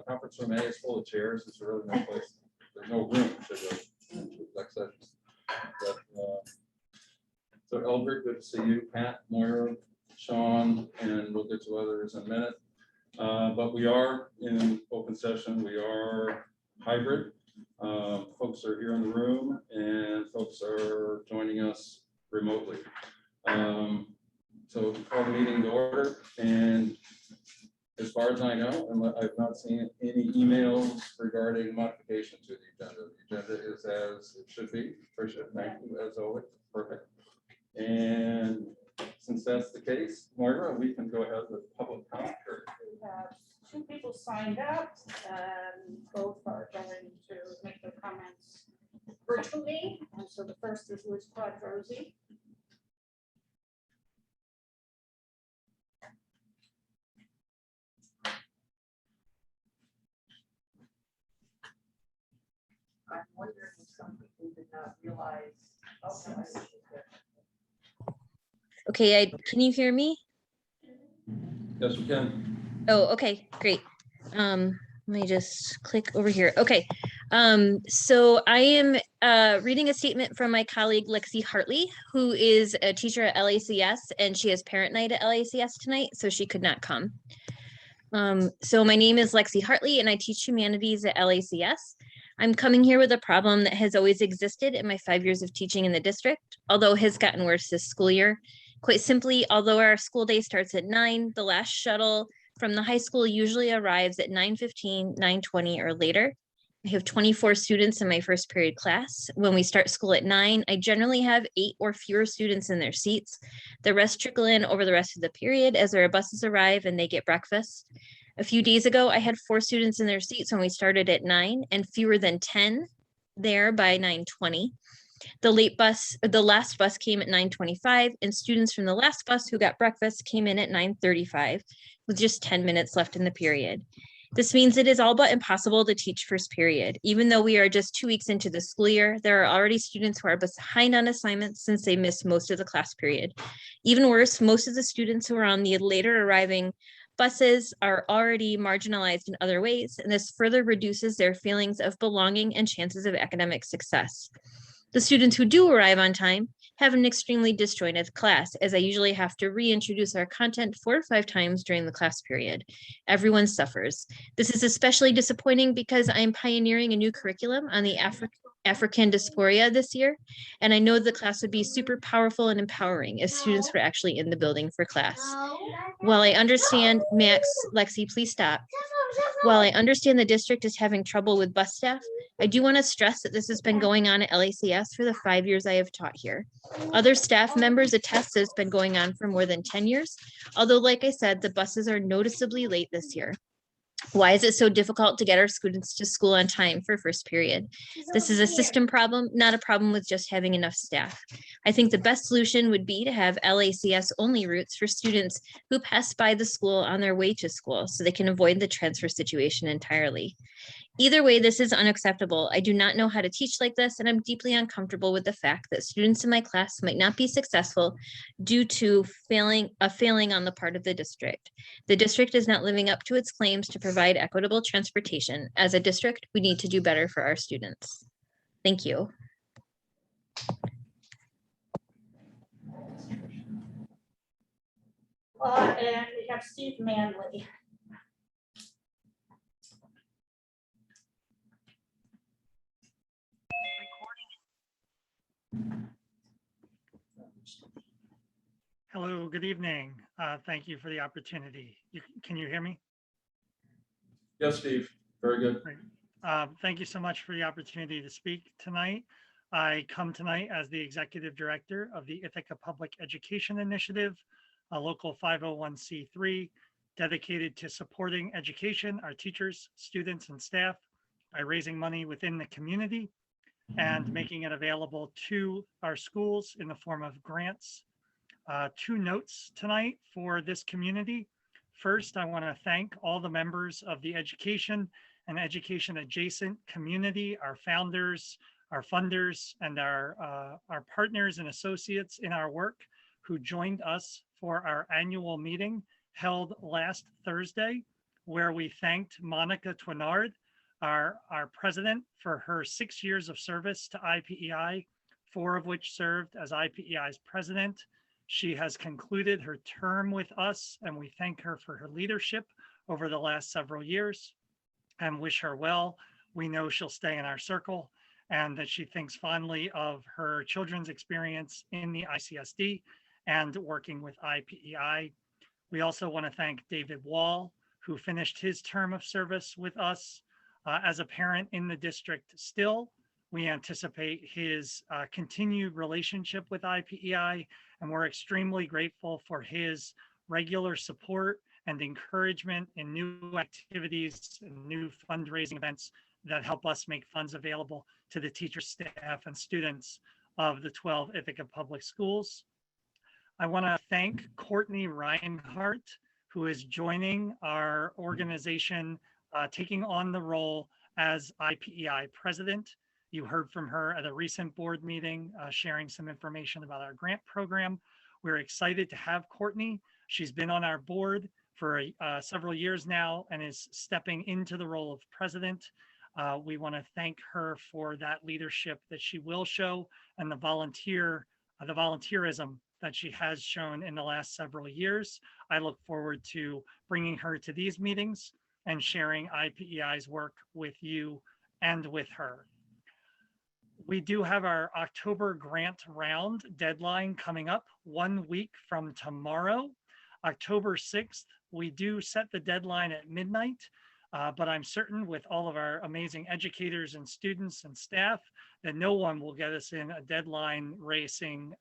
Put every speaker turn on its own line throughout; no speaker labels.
Conference room A is full of chairs. It's really no place. There's no room to go to exec sessions. But, so Eldrick, good to see you. Pat, Moira, Sean, and we'll get to others in a minute. But we are in open session. We are hybrid. Folks are here in the room and folks are joining us remotely. So call the meeting to order, and as far as I know, I've not seen any emails regarding modification to the agenda. The agenda is as it should be. Tricia, thank you as always. Perfect. And since that's the case, Moira, we can go ahead with public comment.
We have 2 people signed up, and both are going to make their comments virtually. And so the first is Liz Quadrosi. I'm wondering if some people did not realize.
Okay, can you hear me?
Yes, we can.
Oh, okay, great. Let me just click over here. Okay, so I am reading a statement from my colleague Lexi Hartley, who is a teacher at LACS, and she has parent night at LACS tonight, so she could not come. So my name is Lexi Hartley, and I teach humanities at LACS. I'm coming here with a problem that has always existed in my 5 years of teaching in the district, although has gotten worse this school year. Quite simply, although our school day starts at 9, the last shuttle from the high school usually arrives at 9:15, 9:20 or later. I have 24 students in my first period class. When we start school at 9, I generally have 8 or fewer students in their seats. The rest trickle in over the rest of the period as our buses arrive and they get breakfast. A few days ago, I had 4 students in their seats when we started at 9 and fewer than 10 there by 9:20. The last bus came at 9:25 and students from the last bus who got breakfast came in at 9:35 with just 10 minutes left in the period. This means it is all but impossible to teach first period. Even though we are just 2 weeks into the school year, there are already students who are behind on assignments since they missed most of the class period. Even worse, most of the students who are on the later arriving buses are already marginalized in other ways, and this further reduces their feelings of belonging and chances of academic success. The students who do arrive on time have an extremely disjointed class, as I usually have to reintroduce our content 4 or 5 times during the class period. Everyone suffers. This is especially disappointing because I am pioneering a new curriculum on the African dysphoria this year, and I know the class would be super powerful and empowering if students were actually in the building for class. While I understand, Max, Lexi, please stop. While I understand the district is having trouble with bus staff, I do want to stress that this has been going on at LACS for the 5 years I have taught here. Other staff members attest that it's been going on for more than 10 years, although like I said, the buses are noticeably late this year. Why is it so difficult to get our students to school on time for first period? This is a system problem, not a problem with just having enough staff. I think the best solution would be to have LACS only routes for students who pass by the school on their way to school so they can avoid the transfer situation entirely. Either way, this is unacceptable. I do not know how to teach like this, and I'm deeply uncomfortable with the fact that students in my class might not be successful due to failing on the part of the district. The district is not living up to its claims to provide equitable transportation. As a district, we need to do better for our students. Thank you.
And we have Steve Manley.
Hello, good evening. Thank you for the opportunity. Can you hear me?
Yes, Steve. Very good.
Great. Thank you so much for the opportunity to speak tonight. I come tonight as the Executive Director of the Ithaca Public Education Initiative, a local 501c3 dedicated to supporting education, our teachers, students, and staff by raising money within the community and making it available to our schools in the form of grants. 2 notes tonight for this community. First, I want to thank all the members of the education and education adjacent community, our founders, our funders, and our partners and associates in our work who joined us for our annual meeting held last Thursday, where we thanked Monica Twinard, our president, for her 6 years of service to IPEI, 4 of which served as IPEI's president. She has concluded her term with us, and we thank her for her leadership over the last several years and wish her well. We know she'll stay in our circle and that she thinks fondly of her children's experience in the ICSD and working with IPEI. We also want to thank David Wall, who finished his term of service with us as a parent in the district still. We anticipate his continued relationship with IPEI, and we're extremely grateful for his regular support and encouragement in new activities and new fundraising events that help us make funds available to the teachers, staff, and students of the 12 Ithaca Public Schools. I want to thank Courtney Reinhardt, who is joining our organization, taking on the role as IPEI president. You heard from her at a recent board meeting, sharing some information about our grant program. We're excited to have Courtney. She's been on our board for several years now and is stepping into the role of president. We want to thank her for that leadership that she will show and the volunteerism that she has shown in the last several years. I look forward to bringing her to these meetings and sharing IPEI's work with you and with her. We do have our October grant round deadline coming up 1 week from tomorrow, October 6th. We do set the deadline at midnight, but I'm certain with all of our amazing educators and students and staff that no one will get us in a deadline racing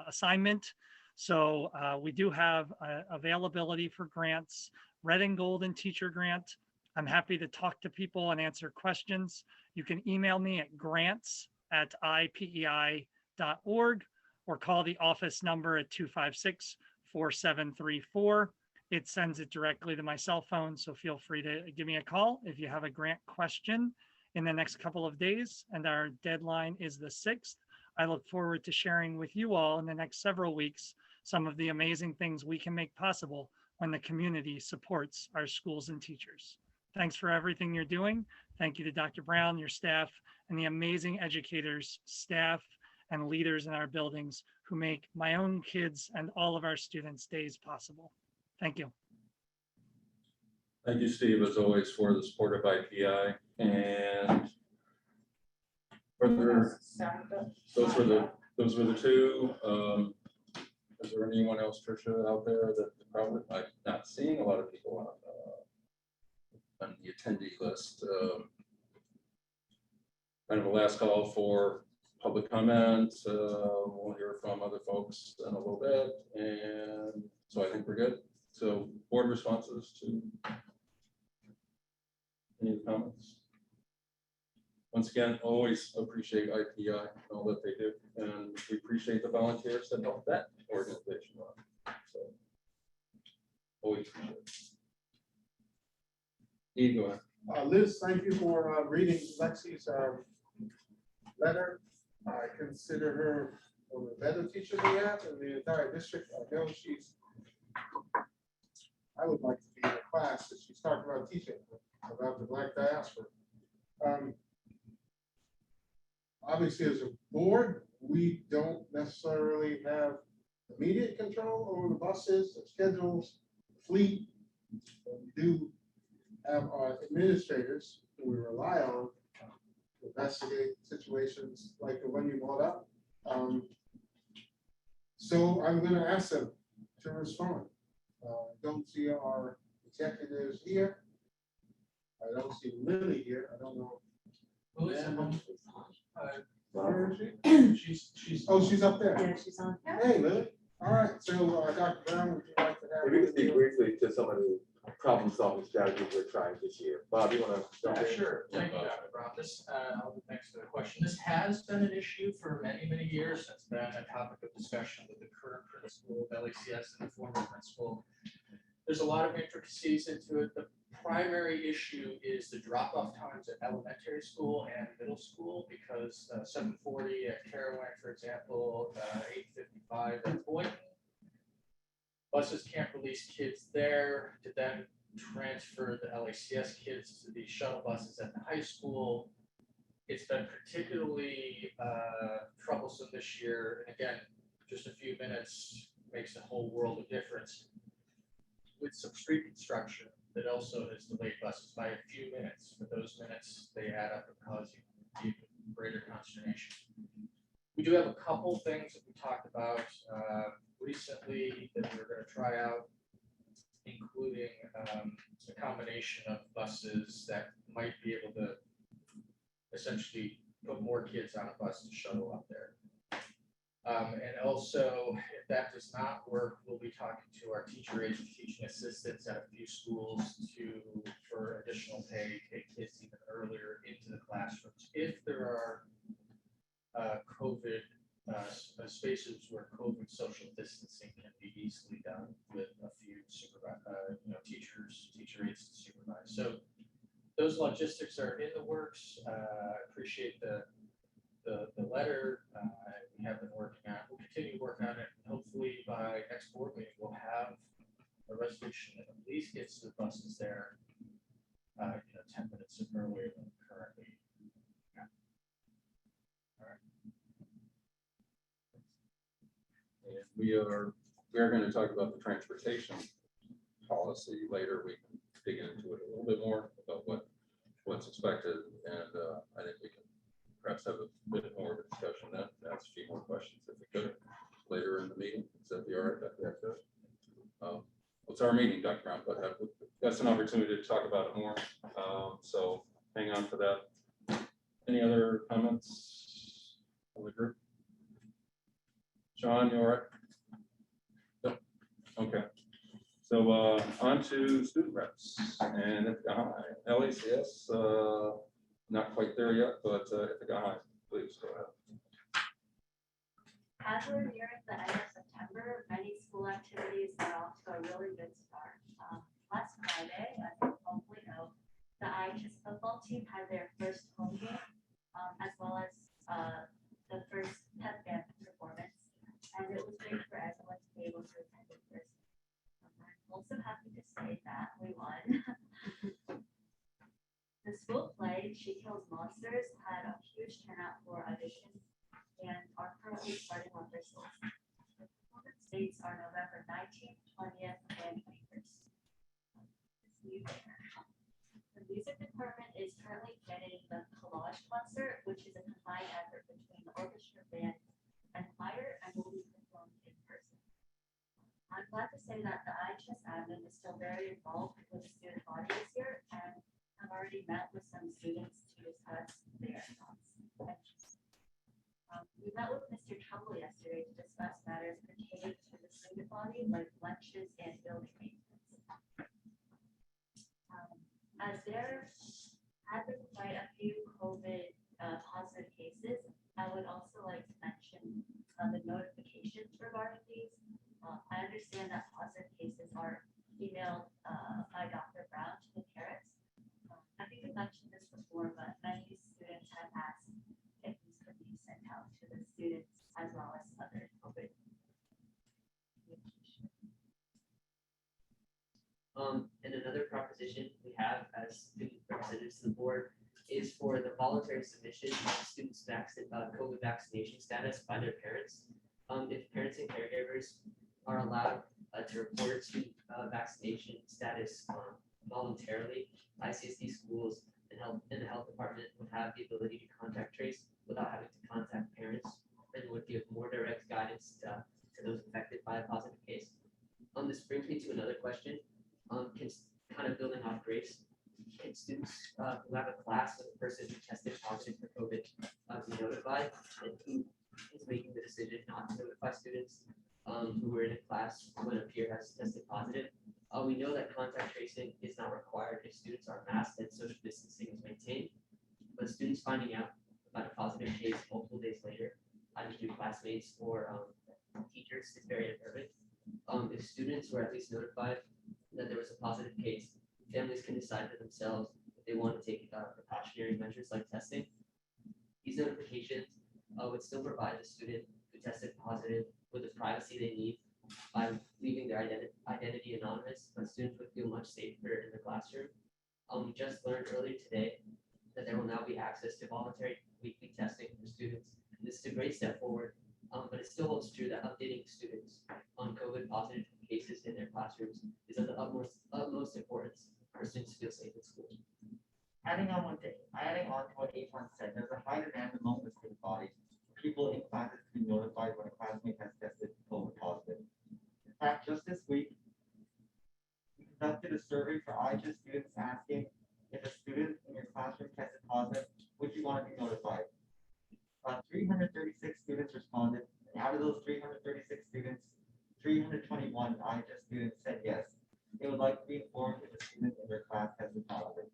assignment. So we do have availability for grants, Red and Golden Teacher Grant. I'm happy to talk to people and answer questions. You can email me at grants@ipei.org or call the office number at 256-4734. It sends it directly to my cell phone, so feel free to give me a call if you have a grant question in the next couple of days, and our deadline is the 6th. I look forward to sharing with you all in the next several weeks some of the amazing things we can make possible when the community supports our schools and teachers. Thanks for everything you're doing. Thank you to Dr. Brown, your staff, and the amazing educators, staff, and leaders in our buildings who make my own kids and all of our students' days possible. Thank you.
Thank you, Steve, as always, for the support of IPI. And further, those were the two. Is there anyone else, Tricia, out there that probably I'm not seeing a lot of people on the attendee list? Kind of a last call for public comment. We'll hear from other folks in a little bit, and so I think we're good. So board responses to any comments? Once again, always appreciate IPI and all that they do, and we appreciate the volunteers that help that organization run. So always appreciate it. Eve, go ahead.
Liz, thank you for reading Lexi's letter. I consider her one of the better teachers we have in the entire district. I know I would like to be in a class that she's talking about teaching about the Black diaspora. Obviously, as a board, we don't necessarily have immediate control over the buses, the schedules, the fleet. But we do have our administrators who we rely on to investigate situations like the one you brought up. So I'm going to ask them to respond. I don't see our executives here. I don't see Lily here. I don't know.
Lily's at home.
Where is she?
She's
Oh, she's up there.
Yeah, she's on.
Hey, Lily. All right. So, Dr. Brown, would you like to have?
Maybe we can speak briefly to some of the problem-solving strategies we're trying this year. Bob, you want to jump in?
Sure. Thank you, Dr. Brown. Thanks for the question. This has been an issue for many, many years. It's been a topic of discussion with the current principal of LACS and the former principal. There's a lot of intricacies into it. The primary issue is the drop-off times at elementary school and middle school, because 7:40 at Caraway, for example, 8:55 at Boynton. Buses can't release kids there to then transfer the LACS kids to the shuttle buses at the high school. It's been particularly troublesome this year. And again, just a few minutes makes a whole world of difference. With some street construction that also has delayed buses by a few minutes, but those minutes, they add up and cause you even greater consternation. We do have a couple things that we talked about recently that we're going to try out, including a combination of buses that might be able to essentially put more kids on a bus to shuttle up there. And also, if that does not work, we'll be talking to our teacher aides and teaching assistants at a few schools for additional pay, take kids even earlier into the classrooms. If there are COVID spaces where COVID social distancing can be easily done with a few teacher aides to supervise. So those logistics are in the works. Appreciate the letter. We have been working on it. We'll continue to work on it. Hopefully by next board meeting, we'll have a resolution that at least gets the buses there 10 minutes earlier than currently. Yeah. All right.
And we are going to talk about the transportation policy later. We can dig into it a little bit more about what's expected, and I think we can perhaps have a bit more of a discussion then, ask a few more questions if we could later in the meeting. Is that be all right, Dr. Eckert? It's our meeting, Dr. Brown, but that's an opportunity to talk about it more. So hang on for that. Any other comments on the group? Sean, you all right? Yep. Okay. So on to student reps and LACS, not quite there yet, but please go ahead.
As we're nearing the end of September, many school activities are off to a really good start. Last Friday, as you hopefully know, the IHS football team had their first home game, as well as the first pep band performance, and it was great for everyone to be able to attend in person. I'm also happy to say that we won. The school play, She Kills Monsters, had a huge turnout for auditions and are currently starting rehearsals. The performance dates are November 19th, 20th, and 21st. The music department is currently planning the collage concert, which is a combined effort between the orchestra band and choir, and will be performed in person. I'm glad to say that the IHS admin is still very involved with the student body this year, and I've already met with some students to discuss their thoughts. We met with Mr. Trumbull yesterday to discuss matters pertaining to the student body, like lunches and building maintenance. As there have been quite a few COVID positive cases, I would also like to mention the notifications regarding these. I understand that positive cases are emailed by Dr. Brown to the parents. I think I mentioned this before, but many students have asked if these could be sent out to the students as well as other COVID communication.
And another proposition we have as student representatives to the board is for the voluntary submission of students' COVID vaccination status by their parents. If parents and caregivers are allowed to report student vaccination status voluntarily, ICSD schools and the health department would have the ability to contact trace without having to contact parents, and would give more direct guidance to those affected by a positive case. This brings me to another question. Kind of building off Grace, can students who have a class with a person who tested positive for COVID be notified, and who is making the decision not to notify students who were in a class when a peer has tested positive? We know that contact tracing is not required if students are masked and social distancing is maintained, but students finding out about a positive case multiple days later, either through classmates or teachers, is very unnerving. If students were at least notified that there was a positive case, families can decide for themselves if they want to take precautionary measures like testing. These notifications would still provide the student who tested positive with the privacy they need by leaving their identity anonymous, but students would feel much safer in the classroom. We just learned earlier today that there will now be access to voluntary weekly testing for students. This is a great step forward, but it still holds true that updating students on COVID positive cases in their classrooms is of the utmost importance for students to feel safe in school.
Adding on to what Avon said, there's a high demand among the student body. People in classes to be notified when a classmate has tested COVID positive. In fact, just this week, we conducted a survey for ICSD students asking if a student in your classroom tested positive, would you want to be notified? 336 students responded, and out of those 336 students, 321 ICSD students said yes. They would like to be informed if a student in their class tested positive.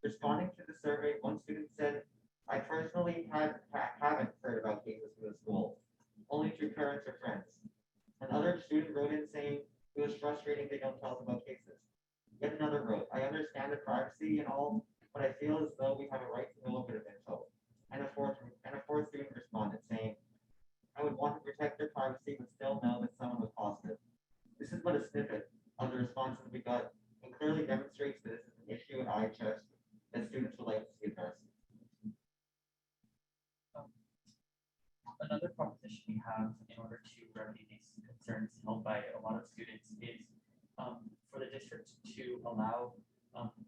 Responding to the survey, one student said, I personally haven't heard about cases in the school, only through parents or friends. Another student wrote in saying it was frustrating they don't tell us about cases. Yet another wrote, I understand the privacy and all, but I feel as though we have a right to know a bit of info. And a fourth student responded saying, I would want to protect their privacy but still know that someone was positive. This is but a snippet of the responses we got and clearly demonstrates that this is an issue at IHS that students would like to see addressed.
Another proposition we have in order to remedy these concerns held by a lot of students is for the district to allow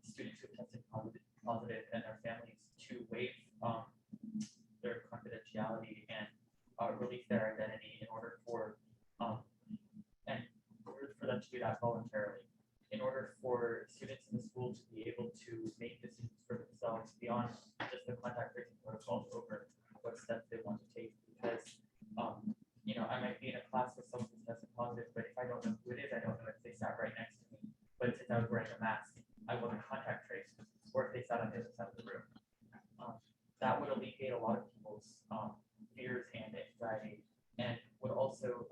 students who tested positive and their families to waive their confidentiality and release their identity in order for them to do that voluntarily. In order for students in the school to be able to make decisions for themselves beyond just the contact tracing protocols over what steps they want to take, because I might be in a class with someone who's tested positive, but if I don't know who it is, I don't know if they sat right next to me. But since I was wearing a mask, I wasn't contact traced, or if they sat on the other side of the room. That would alleviate a lot of people's fears and anxiety, and would also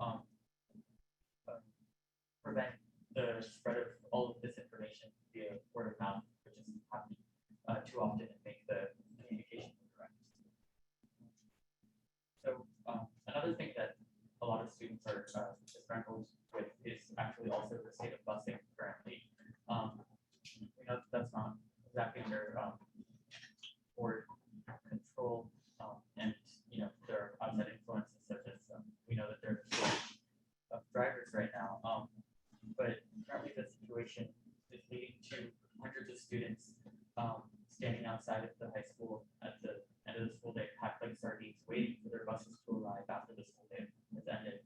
prevent the spread of all of this information via word of mouth, which is happening too often and make the communication incorrect. So another thing that a lot of students are disgruntled with is actually also the state of busing currently. We know that's not exactly under board control, and there are outside influences such as we know that there are drivers right now. But currently the situation is leading to hundreds of students standing outside of the high school at the end of the school day, packed like sardines, waiting for their buses to arrive after the school day has ended.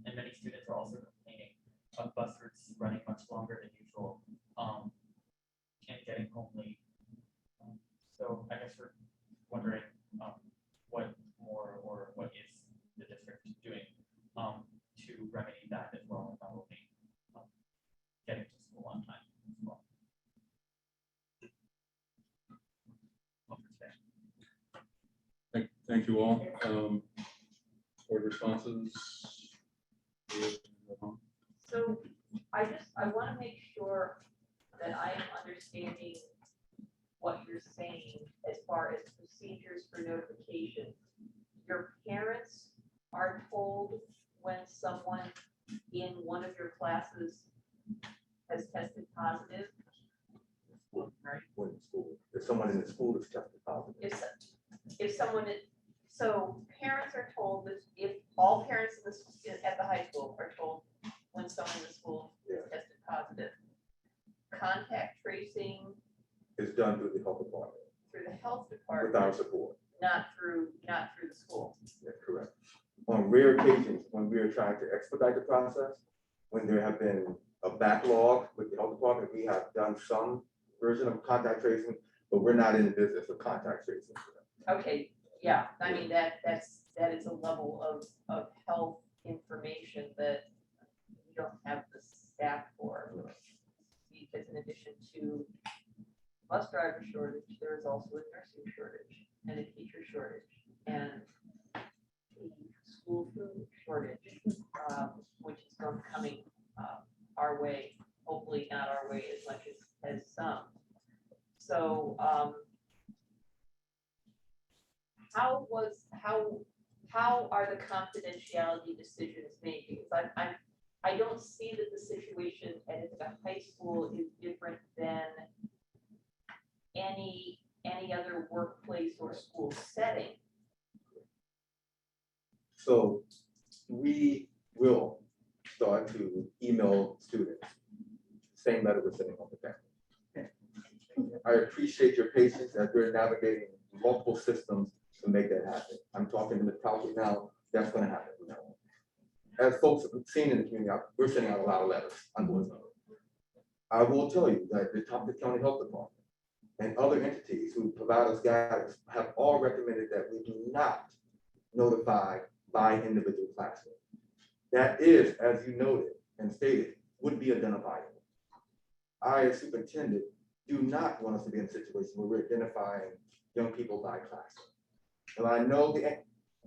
And many students are also complaining of bus routes running much longer than usual and getting home late. So I guess we're wondering what more or what is the district doing to remedy that as well, and not only getting to school on time as well.
Thank you all. Board responses.
So I want to make sure that I am understanding what you're saying as far as procedures for notification. Your parents are told when someone in one of your classes has tested positive, right?
When in school, if someone in the school is tested positive.
If someone, so parents are told that if all parents in at the high school are told when someone in the school is tested positive, contact tracing
It's done through the health department,
through the health department,
with our support.
not through the school.
That's correct. On rare occasions, when we are trying to expedite the process, when there have been a backlog with the health department, we have done some version of contact tracing, but we're not in the business of contact tracing.
Okay, yeah, I mean, that is a level of health information that we don't have the staff for. Because in addition to bus driver shortage, there is also a nursing shortage and a teacher shortage and a school food shortage, which is coming our way, hopefully not our way as much as some. So how are the confidentiality decisions made? Because I don't see that the situation at the high school is different than any other workplace or school setting.
So we will start to email students, same letter we're sending home to family. I appreciate your patience as we're navigating multiple systems to make that happen. I'm talking to the Talcott now, that's gonna happen. As folks have seen in the community, we're sending out a lot of letters, unfortunately. I will tell you that the Talcott County Health Department and other entities who provide us guidance have all recommended that we do not notify by individual classroom. That is, as you noted and stated, would be identifiable. I, as superintendent, do not want us to be in a situation where we're identifying young people by classroom. And I know the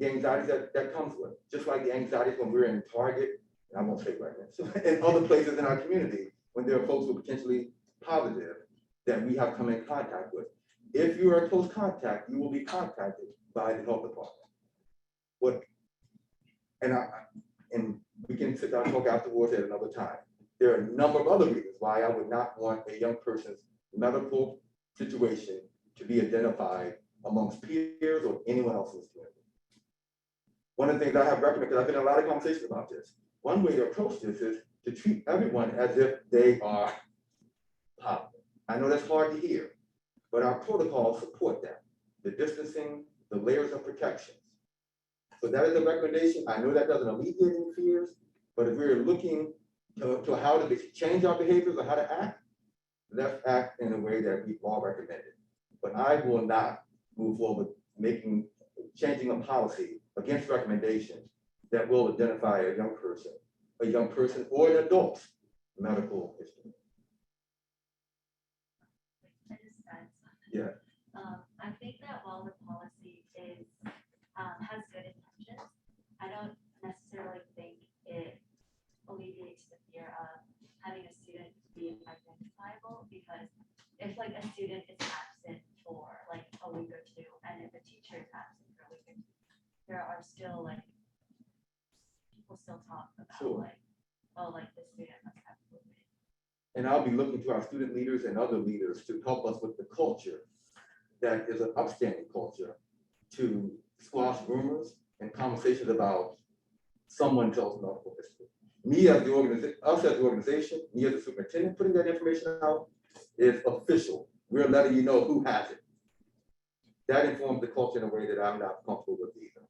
anxiety that comes with, just like the anxiety when we're in Target, and I won't say right now, and other places in our community, when there are folks who are potentially positive that we have come in contact with. If you are a close contact, you will be contacted by the health department. And we can sit down and talk afterwards at another time. There are a number of other reasons why I would not want a young person's medical situation to be identified amongst peers or anyone else in this community. One of the things I have recommended, because I've been in a lot of conversations about this, one way to approach this is to treat everyone as if they are positive. I know that's hard to hear, but our protocols support that. The distancing, the layers of protections. So that is a recommendation. I know that doesn't alleviate any fears, but if we're looking to how to change our behaviors or how to act, let's act in a way that we've all recommended. But I will not move forward changing a policy against recommendations that will identify a young person or an adult's medical history.
I just add something.
Yeah.
I think that while the policy has good intentions, I don't necessarily think it alleviates the fear of having a student be identifiable, because if like a student is absent for like a week or two, and if a teacher is absent for a week or two, there are still like people still talk about like, oh, like the student must have COVID.
And I'll be looking to our student leaders and other leaders to help us with the culture that is an upstanding culture to squash rumors and conversations about someone tells medical history. Me as the organization, us as the organization, me as the superintendent putting that information out is official. We're letting you know who has it. That informs the culture in a way that I'm not comfortable with either.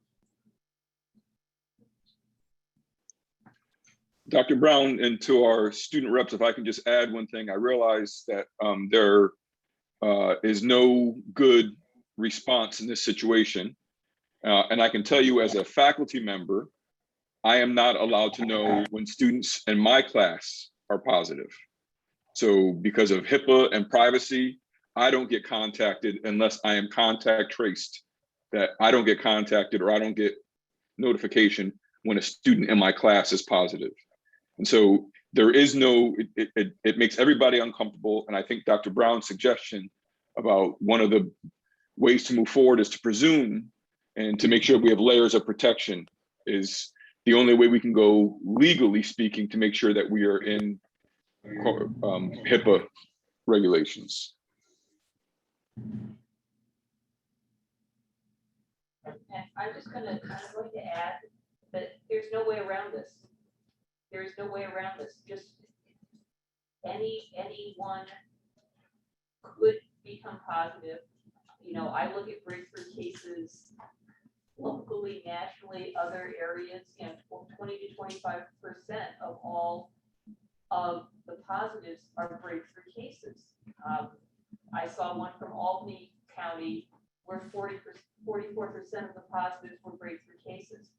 Dr. Brown, and to our student reps, if I can just add one thing, I realize that there is no good response in this situation. And I can tell you as a faculty member, I am not allowed to know when students in my class are positive. So because of HIPAA and privacy, I don't get contacted unless I am contact traced, that I don't get contacted or I don't get notification when a student in my class is positive. And so there is no, it makes everybody uncomfortable. And I think Dr. Brown's suggestion about one of the ways to move forward is to presume and to make sure we have layers of protection is the only way we can go legally speaking to make sure that we are in HIPAA regulations.
I'm just going to add that there's no way around this. There is no way around this. Just anyone could become positive. You know, I look at breakthrough cases locally, nationally, other areas, you know, 20 to 25% of all of the positives are breakthrough cases. I saw one from Albany County where 44% of the positives were breakthrough cases.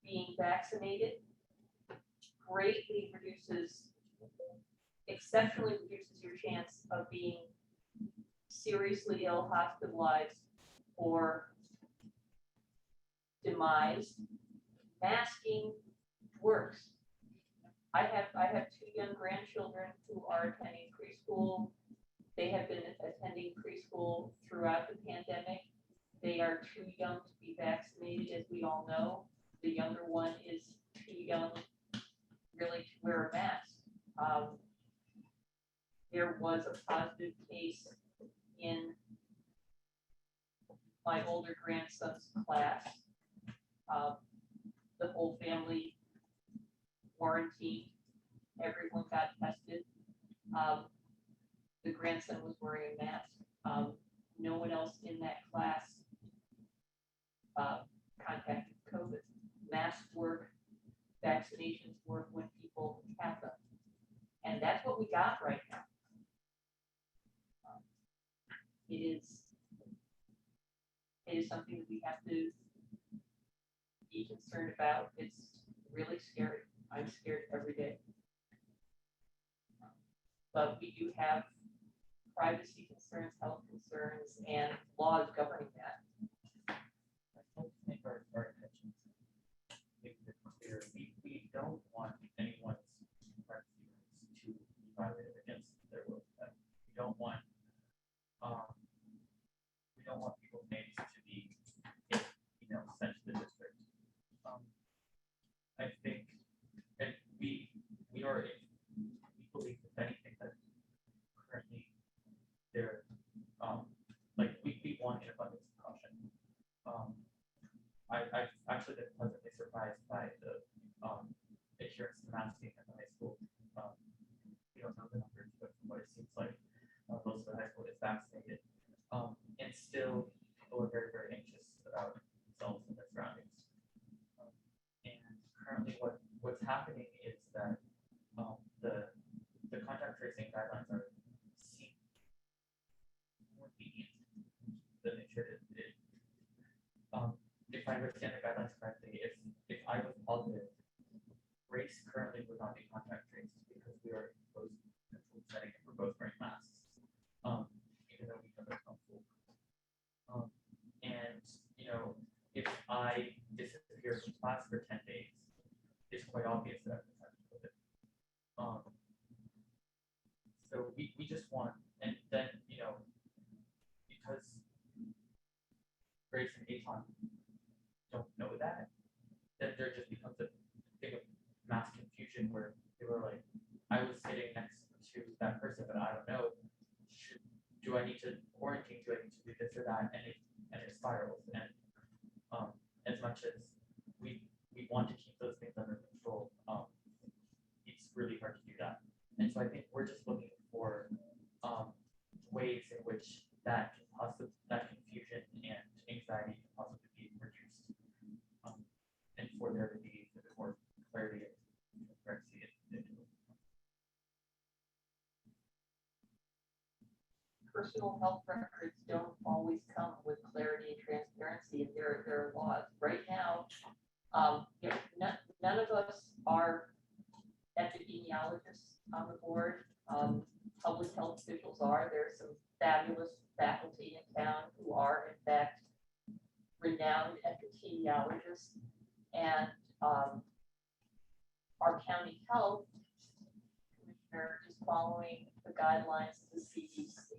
Being vaccinated greatly exceptionally reduces your chance of being seriously ill, hospitalized, or demise. Masking works. I have two young grandchildren who are attending preschool. They have been attending preschool throughout the pandemic. They are too young to be vaccinated, as we all know. The younger one is too young, really to wear a mask. There was a positive case in my older grandson's class. The whole family quarantined, everyone got tested. The grandson was wearing a mask. No one else in that class contacted COVID. Masks work, vaccinations work when people have them. And that's what we got right now. It is something that we have to be concerned about. It's really scary. I'm scared every day. But we do have privacy concerns, health concerns, and laws governing that.
I think our intentions make it clear. We don't want anyone's privacy rights to be violated against their will. We don't want people's names to be, sent to the district. I think, and we believe if anything that currently there, we want an abundance of caution. I've actually been pleasantly surprised by the adherence to masking at the high school. We don't know the numbers, but from what it seems like, most of the high school is vaccinated. And still, people are very, very anxious about themselves and their surroundings. And currently, what's happening is that the contact tracing guidelines are seen more lenient than they should. If I understand the guidelines correctly, if I was positive, race currently would not be contact traced because we are in a closed controlled setting and we're both wearing masks. Even though we have a comfortable. And if I disappear from class for 10 days, it's quite obvious that I've had COVID. So we just want, and then because Grace and Aton don't know that, then there just becomes a thing of mass confusion where people are like, I was sitting next to that person, but I don't know. Do I need to quarantine? Do I need to do this or that? And it spirals. And as much as we want to keep those things under control, it's really hard to do that. And so I think we're just looking for ways in which that confusion and anxiety can possibly be reduced, and for there to be a bit more clarity and transparency.
Personal health records don't always come with clarity and transparency, and there are laws. Right now, none of us are epidemiologists on the board. Public health officials are. There's some fabulous faculty in town who are, in fact, renowned epidemiologists, and our county health commissioner is following the guidelines of the CDC.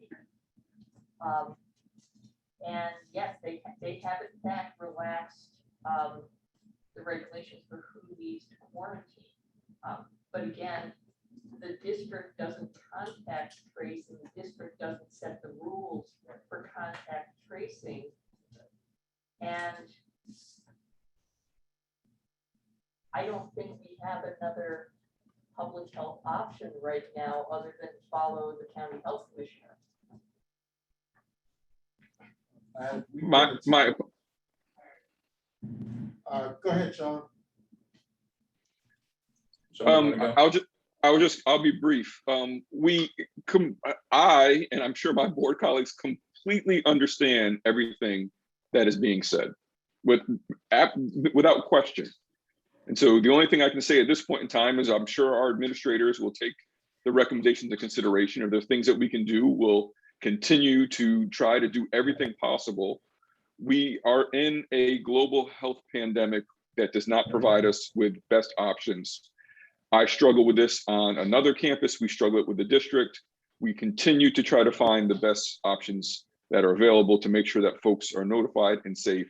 And yes, they have in fact relaxed the regulations for who needs to quarantine. But again, the district doesn't contact trace, and the district doesn't set the rules for contact tracing. And I don't think we have another public health option right now other than follow the county health commissioner.
Go ahead, Sean.
I'll be brief. I, and I'm sure my board colleagues, completely understand everything that is being said without question. And so the only thing I can say at this point in time is I'm sure our administrators will take the recommendations into consideration. If there are things that we can do, we'll continue to try to do everything possible. We are in a global health pandemic that does not provide us with best options. I struggle with this on another campus. We struggle with the district. We continue to try to find the best options that are available to make sure that folks are notified and safe.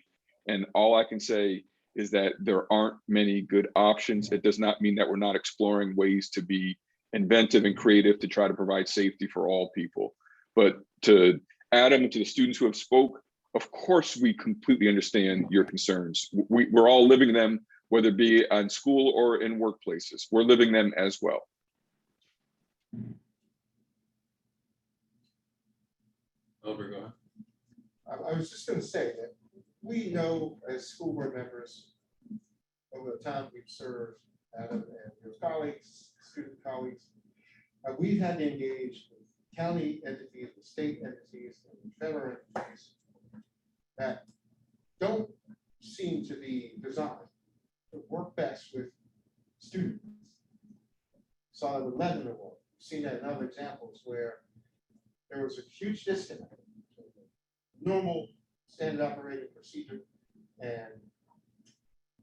And all I can say is that there aren't many good options. It does not mean that we're not exploring ways to be inventive and creative to try to provide safety for all people. But to Adam and to the students who have spoke, of course, we completely understand your concerns. We're all living them, whether it be on school or in workplaces. We're living them as well.
Albert, go ahead.
I was just gonna say that we know as school board members, over the time we've served, Adam and your colleagues, student colleagues, we've had to engage with county entities, with state entities, and federal entities that don't seem to be designed to work best with students. Saw it with Lebanon, seen that in other examples where there was a huge disconnect between the normal standard operating procedure and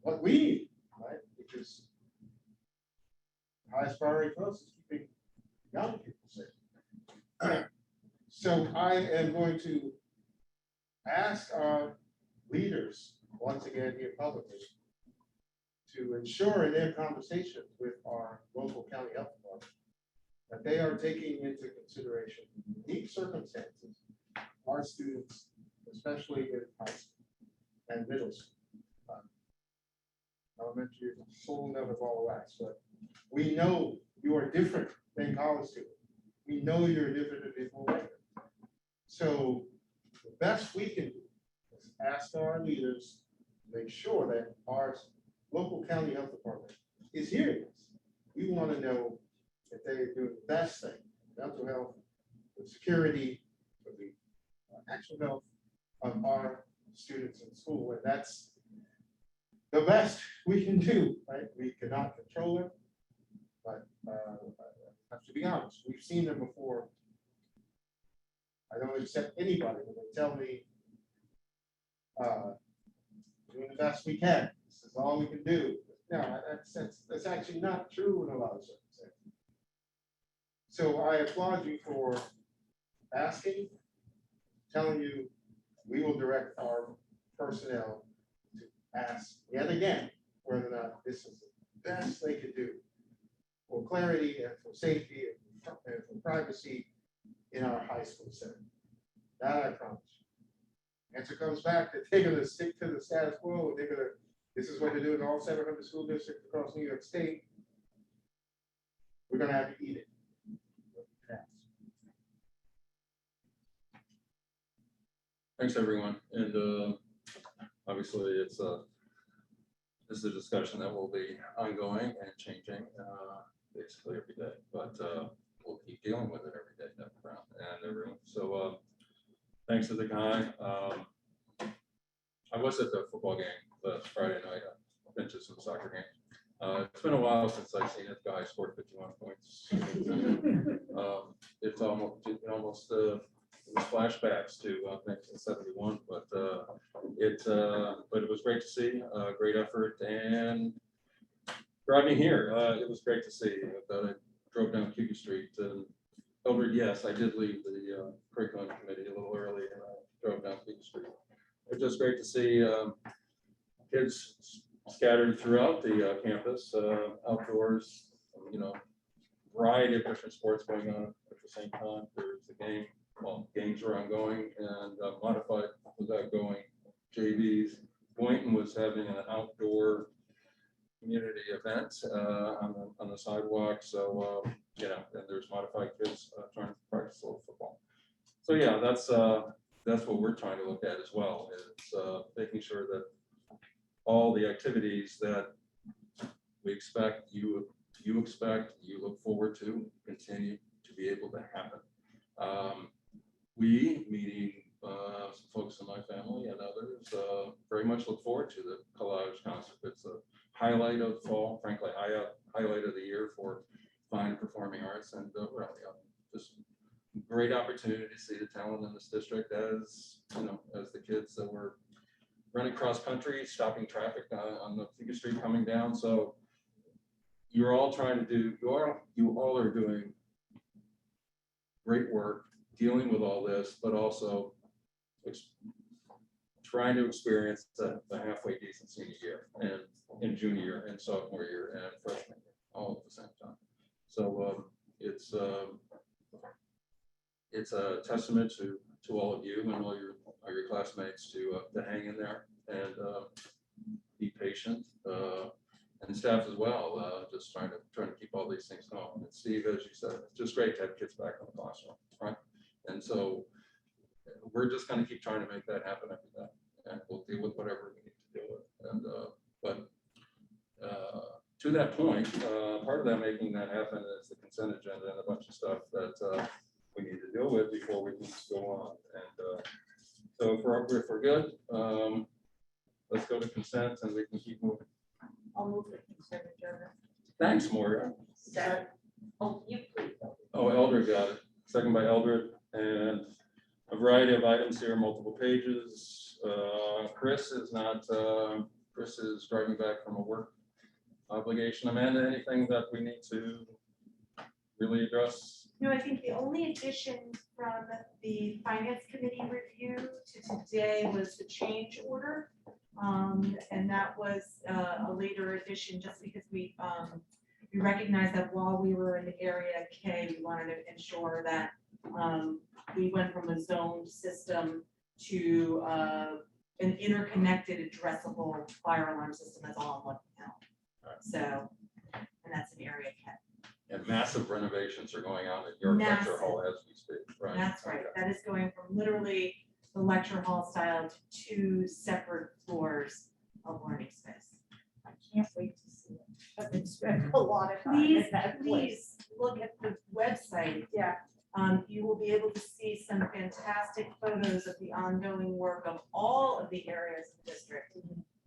what we need, right? Which is highest priority for us is keeping young people safe. So I am going to ask our leaders, once again here publicly, to ensure in their conversations with our local county health department that they are taking into consideration unique circumstances, our students, especially in high school and middle school. Elementary is a whole nother ball of wax, but we know you are different than college students. We know you're different than people like them. So the best we can do is ask our leaders to make sure that our local county health department is hearing this. We want to know that they are doing the best thing, mental health, the security, for the actual health of our students in school. And that's the best we can do, right? We cannot control it, but I have to be honest, we've seen them before. I don't accept anybody when they tell me, doing the best we can. This is all we can do. No, that's actually not true in a lot of circumstances. So I applaud you for asking, telling you, we will direct our personnel to ask yet again whether or not this is the best they could do for clarity and for safety and for privacy in our high school setting. That I promise you. Answer comes back that they're gonna stick to the status quo, and this is what they're doing in all 700 school districts across New York State. We're gonna have to eat it.
Thanks, everyone. And obviously, this is a discussion that will be ongoing and changing basically every day. But we'll keep dealing with it every day, Dr. Brown and everyone. So thanks to the guy. I was at the football game last Friday night. I've been to some soccer games. It's been a while since I've seen this guy score 51 points. It's almost it was flashbacks to 1971, but it was great to see. Great effort, and driving here, it was great to see. I drove down Cuba Street. Over, yes, I did leave the curriculum committee a little early, and I drove down Cuba Street. It was just great to see kids scattered throughout the campus, outdoors. Variety of different sports going on at the same time. There's a game. Well, games are ongoing, and modified was outgoing. JVs. Boynton was having an outdoor community event on the sidewalk. So and there's modified kids trying to practice a little football. So yeah, that's what we're trying to look at as well. Is making sure that all the activities that we expect, you look forward to, continue to be able to happen. We, meeting some folks in my family and others, very much look forward to the collage concert. It's a highlight of fall, frankly, highlight of the year for fine performing arts, and really just great opportunity to see the talent in this district as the kids that were running cross country, stopping traffic on the Cuba Street coming down. So you're all trying to do, you all are doing great work dealing with all this, but also trying to experience the halfway decent senior year and in junior year and sophomore year and freshman year, all at the same time. So it's a testament to all of you and all your classmates to hang in there and be patient, and staff as well, just trying to keep all these things going. And Steve, as you said, it's just great to have kids back in the classroom, right? And so we're just going to keep trying to make that happen every day, and we'll deal with whatever we need to deal with. And but to that point, part of that making that happen is the consent agenda and a bunch of stuff that we need to deal with before we can go on. And so if we're good, let's go to consent and we can keep moving.
I'll move the consent agenda.
Thanks, Moira.
Second. Oh, you please.
Oh, Eldred got it. Second by Eldred, and a variety of items here, multiple pages. Chris is not, Chris is driving back from a work obligation. Amanda, anything that we need to really address?
No, I think the only addition from the finance committee review to today was the change order. And that was a later addition just because we recognized that while we were in the area K, we wanted to ensure that we went from a zoned system to an interconnected addressable fire alarm system that's all in one account. So, and that's an area K.
And massive renovations are going on at your lecture hall as we speak, right?
That's right.
Okay.
That is going from literally the lecture hall style to 2 separate floors of learning space.
I can't wait to see it. I've been spending a lot of time in that place.
Please look at the website.
Yeah.
You will be able to see some fantastic photos of the ongoing work of all of the areas of the district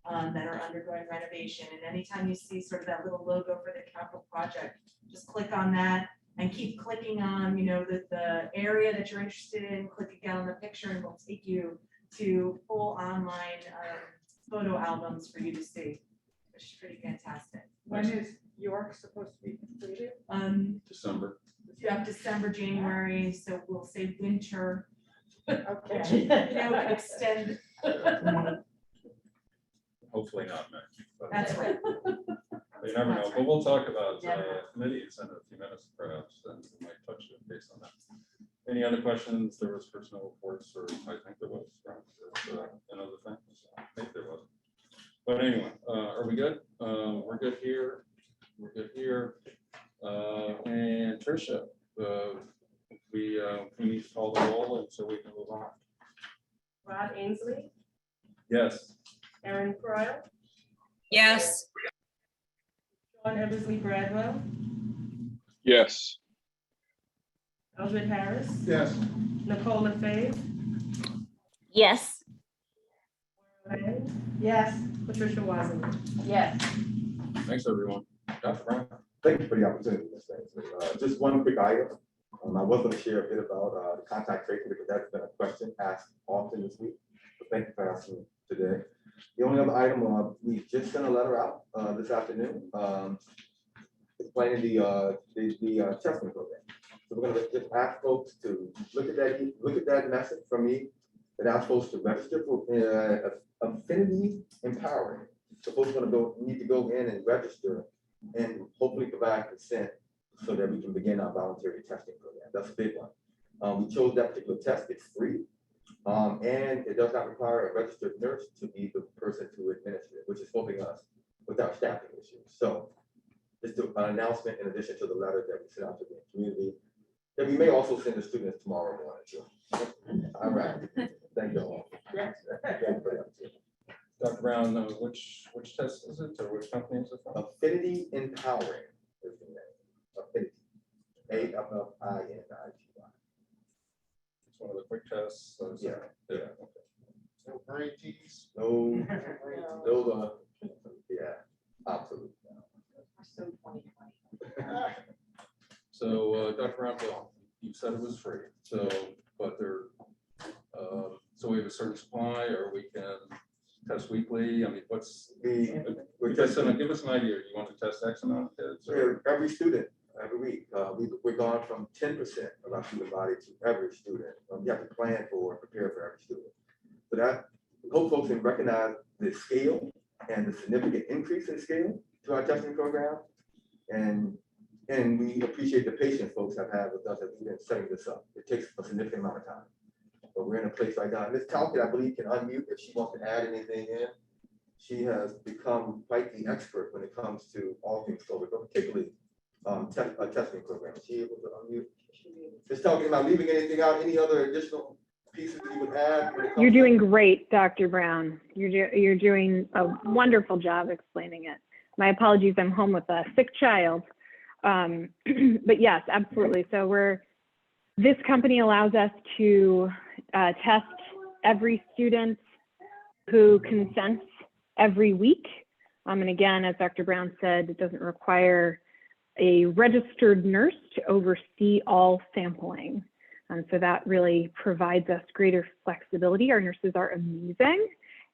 that are undergoing renovation. And anytime you see sort of that little logo for the capital project, just click on that and keep clicking on, you know, the area that you're interested in, click again on the picture and we'll take you to full online photo albums for you to see, which is pretty fantastic.
When is York supposed to be completed?
December.
Yeah, December, January, so we'll say winter,
Okay.
you know, extend.
Hopefully not next. But
That's right.
you never know, but we'll talk about committees in a few minutes perhaps, and we might touch it based on that. Any other questions? There was personal reports, or I think there was, right? Another thing, maybe there wasn't. But anyway, are we good? We're good here. We're good here. And Tricia, we need to call the roll, and so we can move on.
Rod Ainsley,
Yes.
Erin Croyle,
Yes.
Sean Eversley Bradwell,
Yes.
Eldred Harris,
Yes.
Nicola Faye,
Yes.
Yes.
Patricia Wiseman.
Yes.
Thanks, everyone. Dr. Brown.
Thank you for the opportunity, Ms. Ainsley. Just one quick item. I was going to share a bit about the contact tracing because that's been a question asked often this week. So thank you for asking today. The only other item, we just sent a letter out this afternoon explaining the testing program. So we're going to just ask folks to look at that message from me that asks folks to register for Affinity Empowering. So folks are going to need to go in and register and hopefully provide consent so that we can begin our voluntary testing program. That's a big one. We chose that particular test. It's free. And it does not require a registered nurse to be the person to administer it, which is helping us with our staffing issues. So just an announcement in addition to the letter that we sent out to the community that we may also send the students tomorrow morning too. All right. Thank you all.
Dr. Brown, which test is it, or which company is it from?
Affinity Empowering is the name. Affinity. AFFINITY.
It's one of the quick tests. So
Yeah.
Yeah.
No brain teas.
No, those are, yeah, absolutely.
So 2020.
So, Dr. Brown, you said it was free. So, but there, so we have a certain supply, or we can test weekly. I mean, what's
We're
give
testing
us an idea. You want to test X amount of kids?
every student, every week. We're gone from 10% of our student body to every student. We have to plan for and prepare for every student. So that hope folks can recognize the scale and the significant increase in scale to our testing program. And we appreciate the patience folks have had with us as we've been setting this up. It takes a significant amount of time. But we're in a place right now. Ms. Talcott, I believe, can unmute if she wants to add anything in. She has become quite the expert when it comes to all things COVID, but particularly testing program. Is she able to unmute? Just talking about leaving anything out, any other additional pieces you would add?
You're doing great, Dr. Brown. You're doing a wonderful job explaining it. My apologies, I'm home with a sick child. But yes, absolutely. So this company allows us to test every student who consents every week. And again, as Dr. Brown said, it doesn't require a registered nurse to oversee all sampling. And so that really provides us greater flexibility. Our nurses are amazing.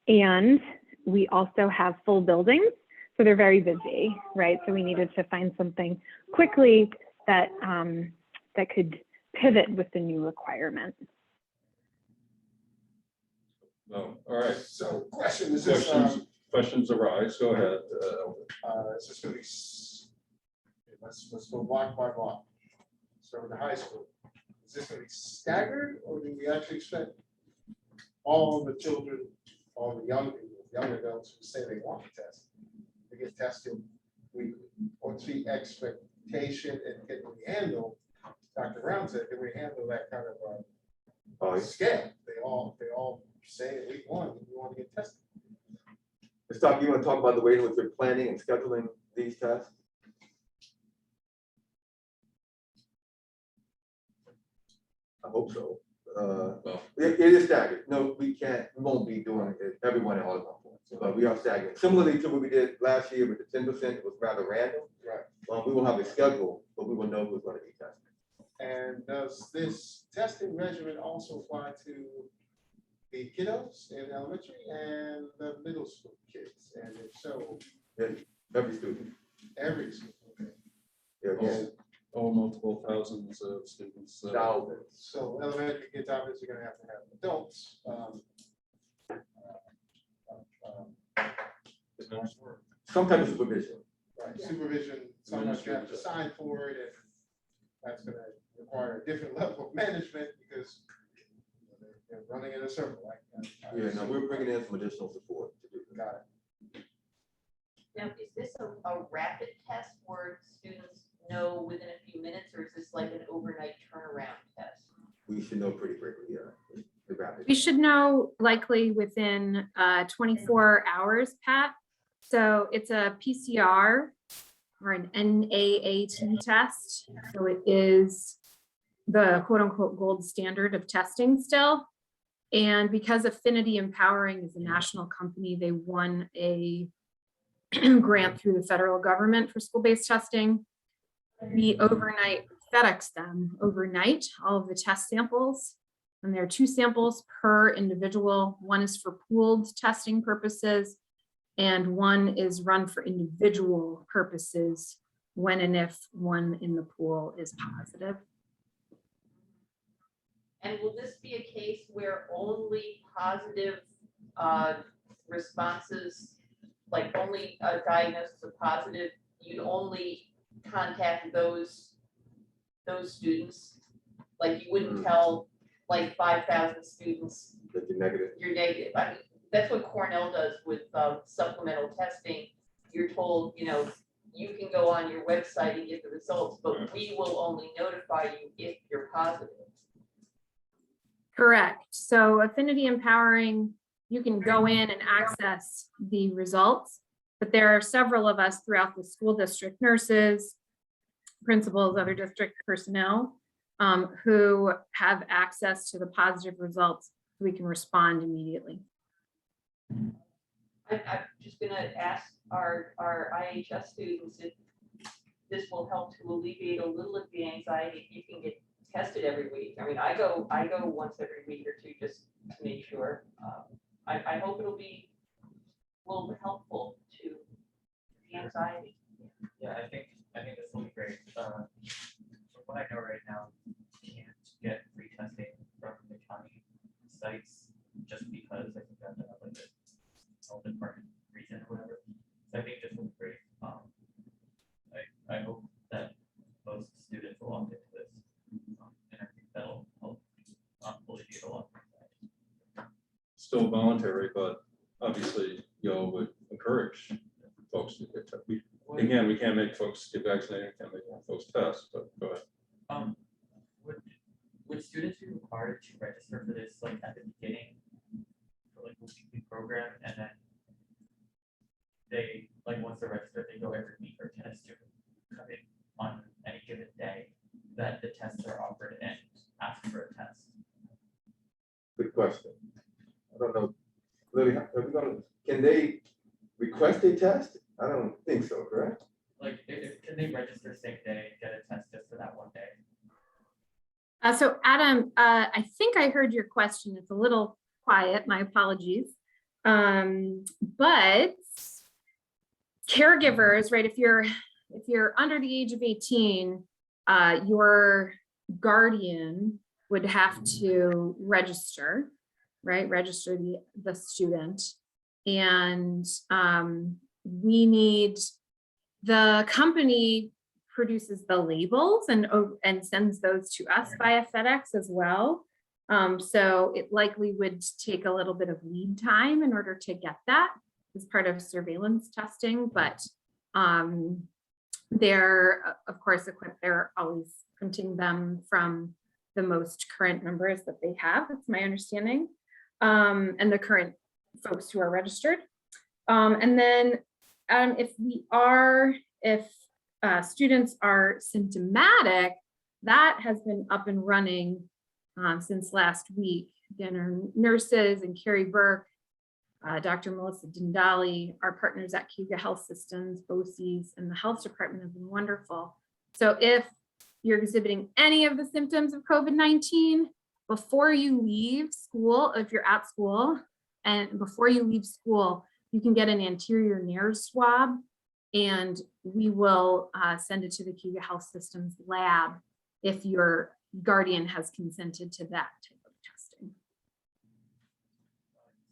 And we also have full buildings, so they're very busy, right? So we needed to find something quickly that, that could pivot with the new requirement.
No, all right.
So question, is this,
Questions arise, go ahead.
is this gonna be, let's go block by block. So in the high school, is this gonna be staggered, or do we actually expect all the children, all the young adults who say they want to test, to get tested weekly? What's the expectation, and can we handle, Dr. Brown said, can we handle that kind of scale? They all say at week 1, we want to get tested.
Ms. Talcott, you want to talk about the way in which we're planning and scheduling these tests? I hope so. It is staggered. No, we won't be doing it everyone at all at one point. But we are staggered. Similarly to what we did last year with the 10%, it was rather random.
Right.
We will have a schedule, but we will know who's going to be tested.
And does this testing regimen also apply to the kiddos in elementary and the middle school kids? And if so,
every student.
Every student. Okay.
Yeah,
All multiple thousands of students.
Thousands.
So elementary kids obviously going to have adults.
Some type of supervision.
Right. Yeah. Supervision. Sometimes you have to sign for it, and that's going to require a different level of management because they're running in a circle.
Yeah, no, we're bringing in some additional support to do that.
Got it.
Now, is this a rapid test where students know within a few minutes, or is this like an overnight turnaround test?
We should know pretty quickly, yeah. The rapid.
We should know likely within 24 hours, Pat. So it's a PCR or an NAAT test. So it is the quote unquote gold standard of testing still. And because Affinity Empowering is a national company, they won a grant through the federal government for school-based testing. We overnight FedEx them overnight, all of the test samples. And there are 2 samples per individual. One is for pooled testing purposes, and one is run for individual purposes when and if one in the pool is positive.
And will this be a case where only positive responses, like only a diagnosis of positive, you'd only contact those students? Like you wouldn't tell like 5,000 students
that you're negative.
You're negative. I mean, that's what Cornell does with supplemental testing. You're told, you know, you can go on your website and get the results, but we will only notify you if you're positive.
Correct. So Affinity Empowering, you can go in and access the results, but there are several of us throughout the school district, nurses, principals, other district personnel, who have access to the positive results. We can respond immediately.
I'm just gonna ask our IHS students if this will help to alleviate a little of the anxiety if you can get tested every week. I mean, I go once every week or two just to make sure. I hope it'll be a little bit helpful to the anxiety.
Yeah, I think this will be great. From what I know right now, you can't get free testing from the county sites just because I think that like
still voluntary, but obviously y'all would encourage folks to get tested. Again, we can't make folks get vaccinated, can't make folks test, but go ahead.
Would students be required to register for this like at the beginning for like a weekly program, and then they like once they're registered, they go every week or test to come in on any given day that the tests are offered and ask for a test?
Good question. I don't know. Lily, can they request a test? I don't think so, correct?
Like, can they register same day, get a test just for that one day?
So Adam, I think I heard your question. It's a little quiet, my apologies. But caregivers, right, if you're under the age of 18, your guardian would have to register, right? Register the student. And the company produces the labels and sends those to us via FedEx as well. So it likely would take a little bit of lead time in order to get that as part of surveillance testing, but they're of course equipped. They're always printing them from the most current numbers that they have. That's my understanding, and the current folks who are registered. And then if students are symptomatic, that has been up and running since last week. Again, our nurses and Carrie Burke, Dr. Melissa Dindali, our partners at Cuba Health Systems, BOCES, and the health department have been wonderful. So if you're exhibiting any of the symptoms of COVID-19, before you leave school, if you're at school, and before you leave school, you can get an anterior nares swab, and we will send it to the Cuba Health Systems lab if your guardian has consented to that type of testing.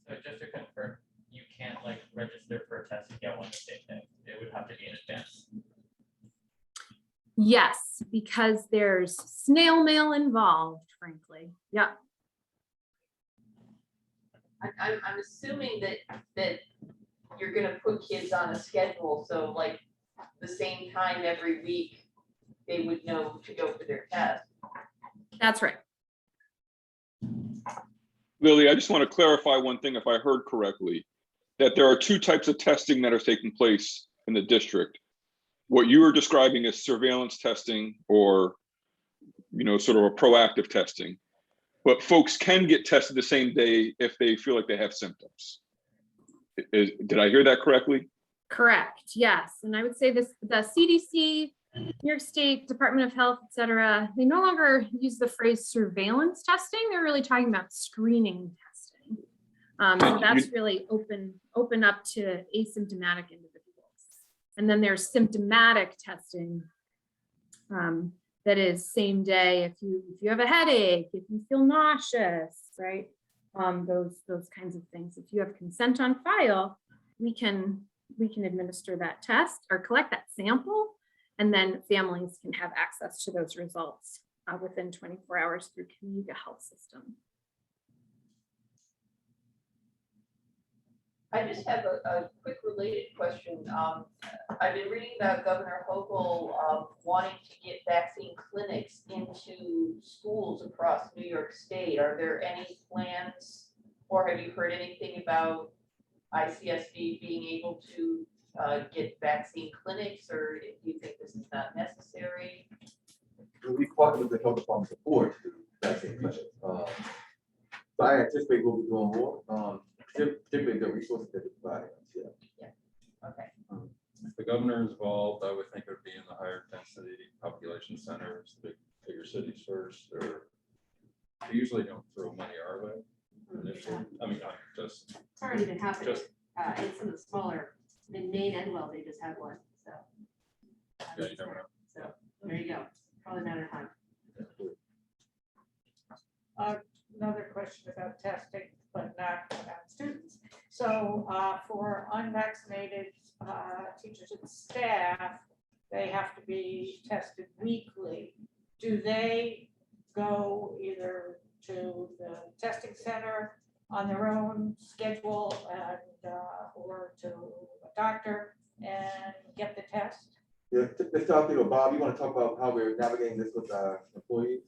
So just to confirm, you can't like register for a test and get one the same day. It would have to be in advance.
Yes, because there's snail mail involved, frankly. Yeah.
I'm assuming that you're gonna put kids on a schedule, so like the same time every week, they would know to go for their test.
That's right.
Lily, I just want to clarify one thing if I heard correctly, that there are two types of testing that are taking place in the district. What you were describing is surveillance testing or, sort of a proactive testing. But folks can get tested the same day if they feel like they have symptoms. Did I hear that correctly?
Correct, yes. And I would say the CDC, New York State Department of Health, et cetera, they no longer use the phrase surveillance testing. They're really talking about screening testing. So that's really open up to asymptomatic individuals. And then there's symptomatic testing that is same day if you have a headache, if you feel nauseous, right? Those kinds of things. If you have consent on file, we can administer that test or collect that sample, and then families can have access to those results within 24 hours through Cuba Health System.
I just have a quick related question. I've been reading about Governor Hochul wanting to get vaccine clinics into schools across New York State. Are there any plans, or have you heard anything about ICSD being able to get vaccine clinics, or do you think this is not necessary?
We partner with the health department support to do vaccine clinics. So I anticipate we'll be doing more, particularly the resources that they're providing us.
Yeah. Okay.
If the governor is involved, I would think it would be in the higher density population centers, the bigger cities first, or they usually don't throw money our way initially. I mean, just.
It's already been happening. In some of the smaller, in Maine and well, they just had one, so.
Yeah, you never know.
So, there you go. Probably a matter of time.
Another question about testing, but not about students. So for unvaccinated teachers and staff, they have to be tested weekly. Do they go either to the testing center on their own schedule and, or to a doctor and get the test?
Yeah, let's talk, Bob, you want to talk about how we're navigating this with employees?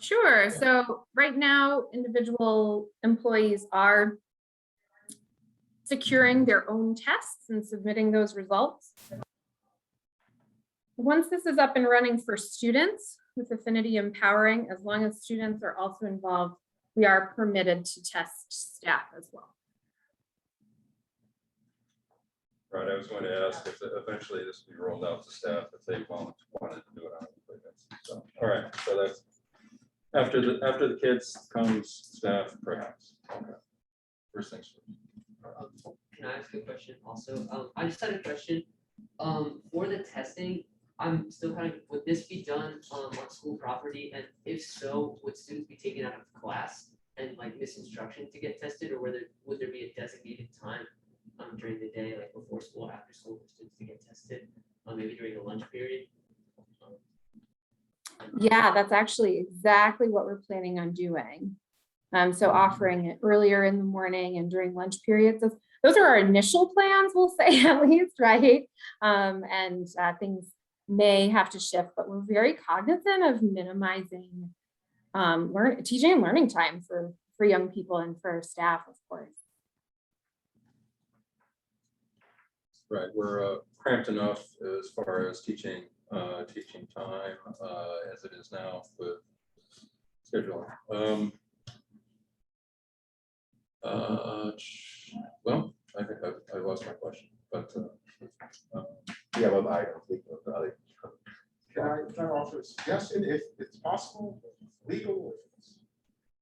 Sure. So right now, individual employees are securing their own tests and submitting those results. Once this is up and running for students with Affinity Empowering, as long as students are also involved, we are permitted to test staff as well.
Right, I was going to ask if eventually this will be rolled out to staff if they wanted to do it on a weekly basis. So, all right, so that's after the kids comes staff perhaps. Okay. First things first.
Can I ask a question also? I just had a question. For the testing, I'm still kind of, would this be done on school property? And if so, would students be taken out of class and like miss instruction to get tested, or would there be a designated time during the day, like before school, after school, for students to get tested, maybe during the lunch period?
Yeah, that's actually exactly what we're planning on doing. So offering it earlier in the morning and during lunch periods. Those are our initial plans, we'll say at least, right? And things may have to shift, but we're very cognizant of minimizing teaching and learning time for young people and for staff, of course.
Right, we're cramped enough as far as teaching time as it is now with scheduling. Well, I think I lost my question, but
yeah, well, I think
Can I offer a suggestion, if it's possible, if it's legal, if it's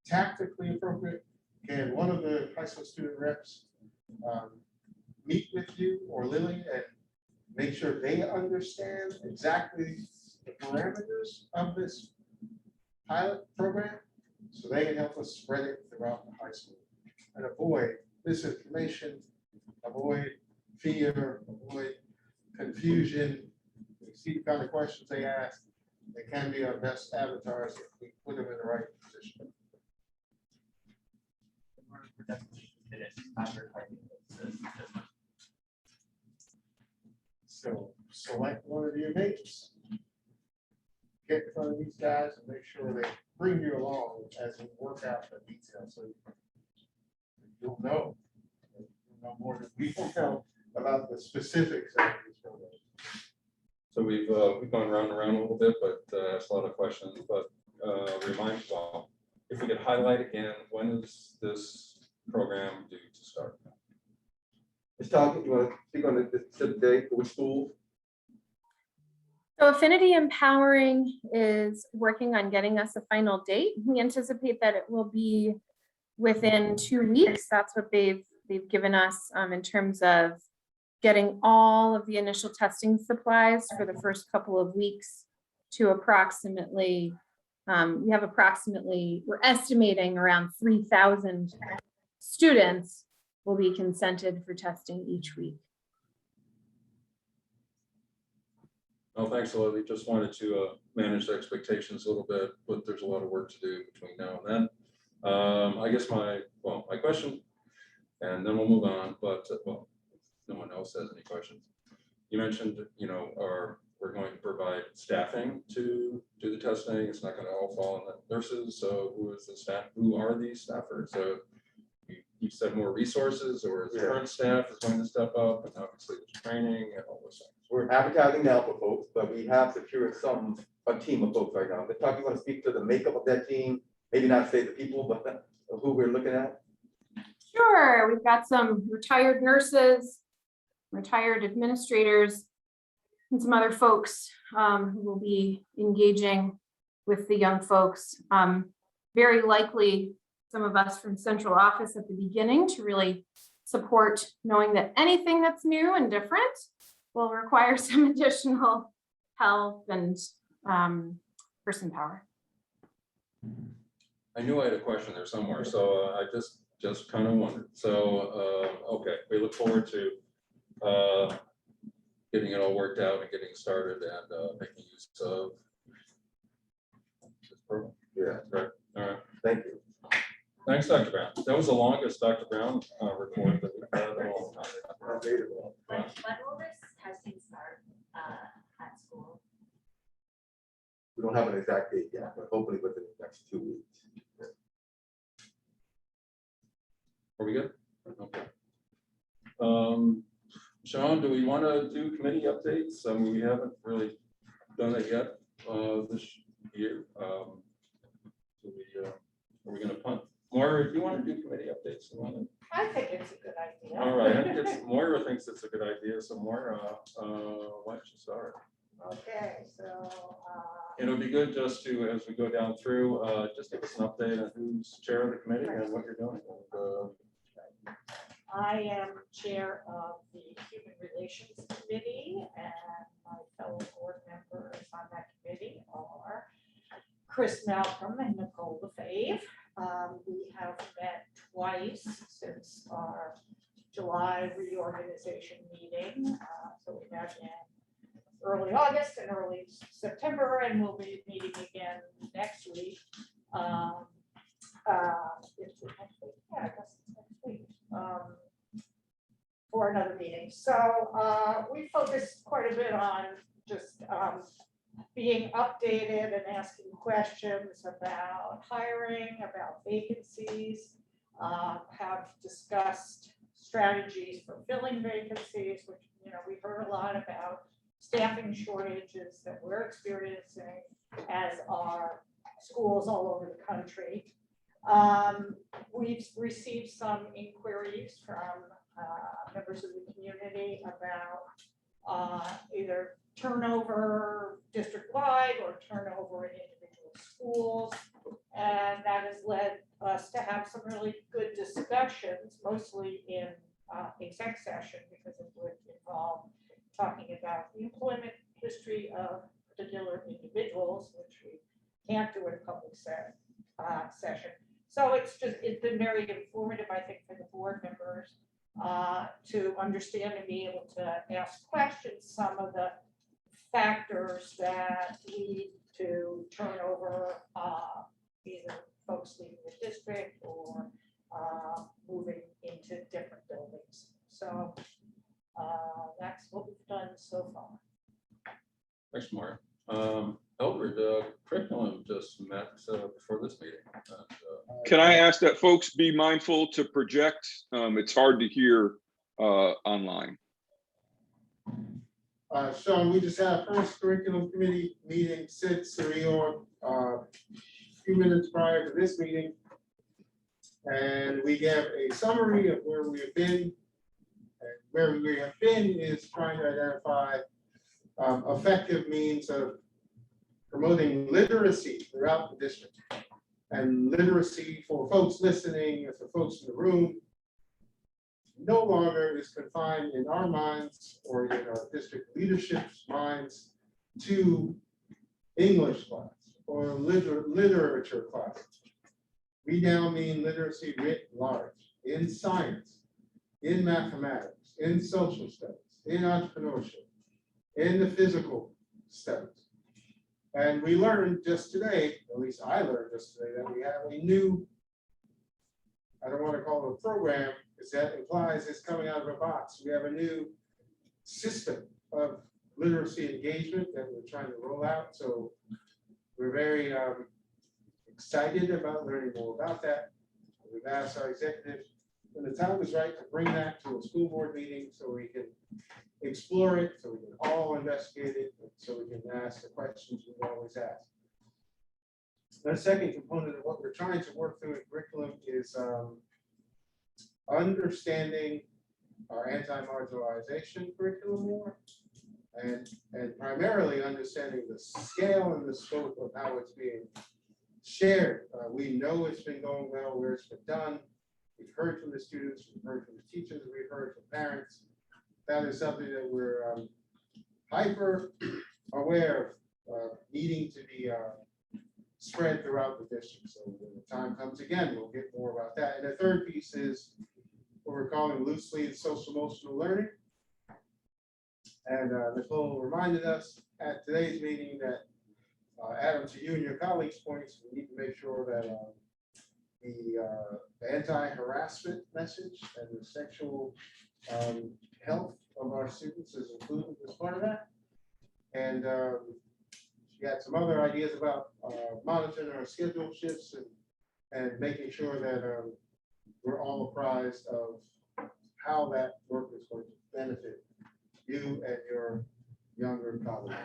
tactically appropriate, can one of the high school student reps meet with you or Lily and make sure they understand exactly the parameters of this pilot program, so they can help us spread it throughout the high school and avoid misinformation, avoid fear, avoid confusion. We see the kind of questions they ask. They can be our best avatars if we put them in the right position. So select one of your mates, get in front of these guys and make sure they bring you along as we work out the details. So you'll know more than we know about the specifics of these programs.
so we've gone round and around a little bit, but asked a lot of questions. But remind, well, if we could highlight again, when is this program due to start?
Let's talk, you want to speak on the date for which school?
So Affinity Empowering is working on getting us a final date. We anticipate that it will be within 2 weeks. That's what they've given us in terms of getting all of the initial testing supplies for the first couple of weeks to approximately, we're estimating around 3,000 students will be consented for testing each week.
Oh, thanks, Lily. Just wanted to manage the expectations a little bit, but there's a lot of work to do between now and then. I guess my question, and then we'll move on, but well, if no one else has any questions. You mentioned, we're going to provide staffing to do the testing. It's not going to all fall on the nurses. So who is the staff? Who are these staffers? So you said more resources, or is the current staff is going to step up, and obviously there's training and all those things.
We're advertising now for folks, but we have secured a team of folks right now. Let's talk, you want to speak to the makeup of that team? Maybe not say the people, but who we're looking at?
Sure, we've got some retired nurses, retired administrators, and some other folks who will be engaging with the young folks. Very likely some of us from central office at the beginning to really support, knowing that anything that's new and different will require some additional help and person power.
I knew I had a question there somewhere, so I just kind of wondered. So, okay, we look forward to getting it all worked out and getting started and making use of this program.
Yeah,
Right. All right.
Thank you.
Thanks, Dr. Brown. That was the longest Dr. Brown report that we've had in a long time.
When will this testing start at school?
We don't have an exact date yet, but hopefully within the next 2 weeks.
Are we good? Okay. Sean, do we want to do committee updates? I mean, we haven't really done it yet this year. Are we going to punt? Moira, do you want to do committee updates? You wanna-
I think it's a good idea.
All right, I think Moira thinks it's a good idea, so Moira, why don't you start?
Okay, so,
It'll be good just to, as we go down through, just give us an update on who's chair of the committee and what you're doing. And,
I am chair of the Human Relations Committee, and my fellow board members on that committee are Chris Malcolm and Nicole LaFave. We have met twice since our July reorganization meeting. So we met in early August and early September, and we'll be meeting again next week. It's next week. Yeah, I guess it's next week. For another meeting. So we focused quite a bit on just being updated and asking questions about hiring, about vacancies, have discussed strategies for filling vacancies, which, you know, we heard a lot about staffing shortages that we're experiencing as our schools all over the country. We've received some inquiries from members of the community about either turnover district-wide or turnover in individual schools. And that has led us to have some really good discussions, mostly in exec session, because it would involve talking about the employment history of particular individuals, which we can't do in public session. So it's been very informative, I think, for the board members to understand and be able to ask questions, some of the factors that lead to turnover, either folks leaving the district or moving into different buildings. So that's what we've done so far.
Thanks, Moira. Elbert, the curriculum just met before this meeting.
Can I ask that folks be mindful to project? It's hard to hear online.
Sean, we just had our first curriculum committee meeting since the reorg, a few minutes prior to this meeting. And we gave a summary of where we have been. And where we have been is trying to identify effective means of promoting literacy throughout the district. And literacy, for folks listening and for folks in the room, no longer is confined in our minds or in our district leadership's minds to English class or literature class. We now mean literacy writ large in science, in mathematics, in social studies, in entrepreneurship, in the physical studies. And we learned just today, at least I learned just today, that we have a new, I don't want to call it a program, because that implies it's coming out of a box. We have a new system of literacy engagement that we're trying to roll out. So we're very excited about learning more about that. We've asked our executive when the time is right to bring that to a school board meeting so we can explore it, so we can all investigate it, so we can ask the questions we always ask. The second component of what we're trying to work through in curriculum is understanding our anti-marginalization curriculum more, and primarily understanding the scale and the scope of how it's being shared. We know it's been going well where it's been done. We've heard from the students, we've heard from the teachers, we've heard from parents. That is something that we're hyper aware of needing to be spread throughout the district. So when the time comes again, we'll get more about that. And the third piece is what we're calling loosely social emotional learning. And Nicole reminded us at today's meeting that, Adam, to you and your colleagues' points, we need to make sure that the anti-harassment message and the sexual health of our students is included as part of that. And she had some other ideas about monitoring our schedule shifts and making sure that we're all apprised of how that work is going to benefit you and your younger colleagues.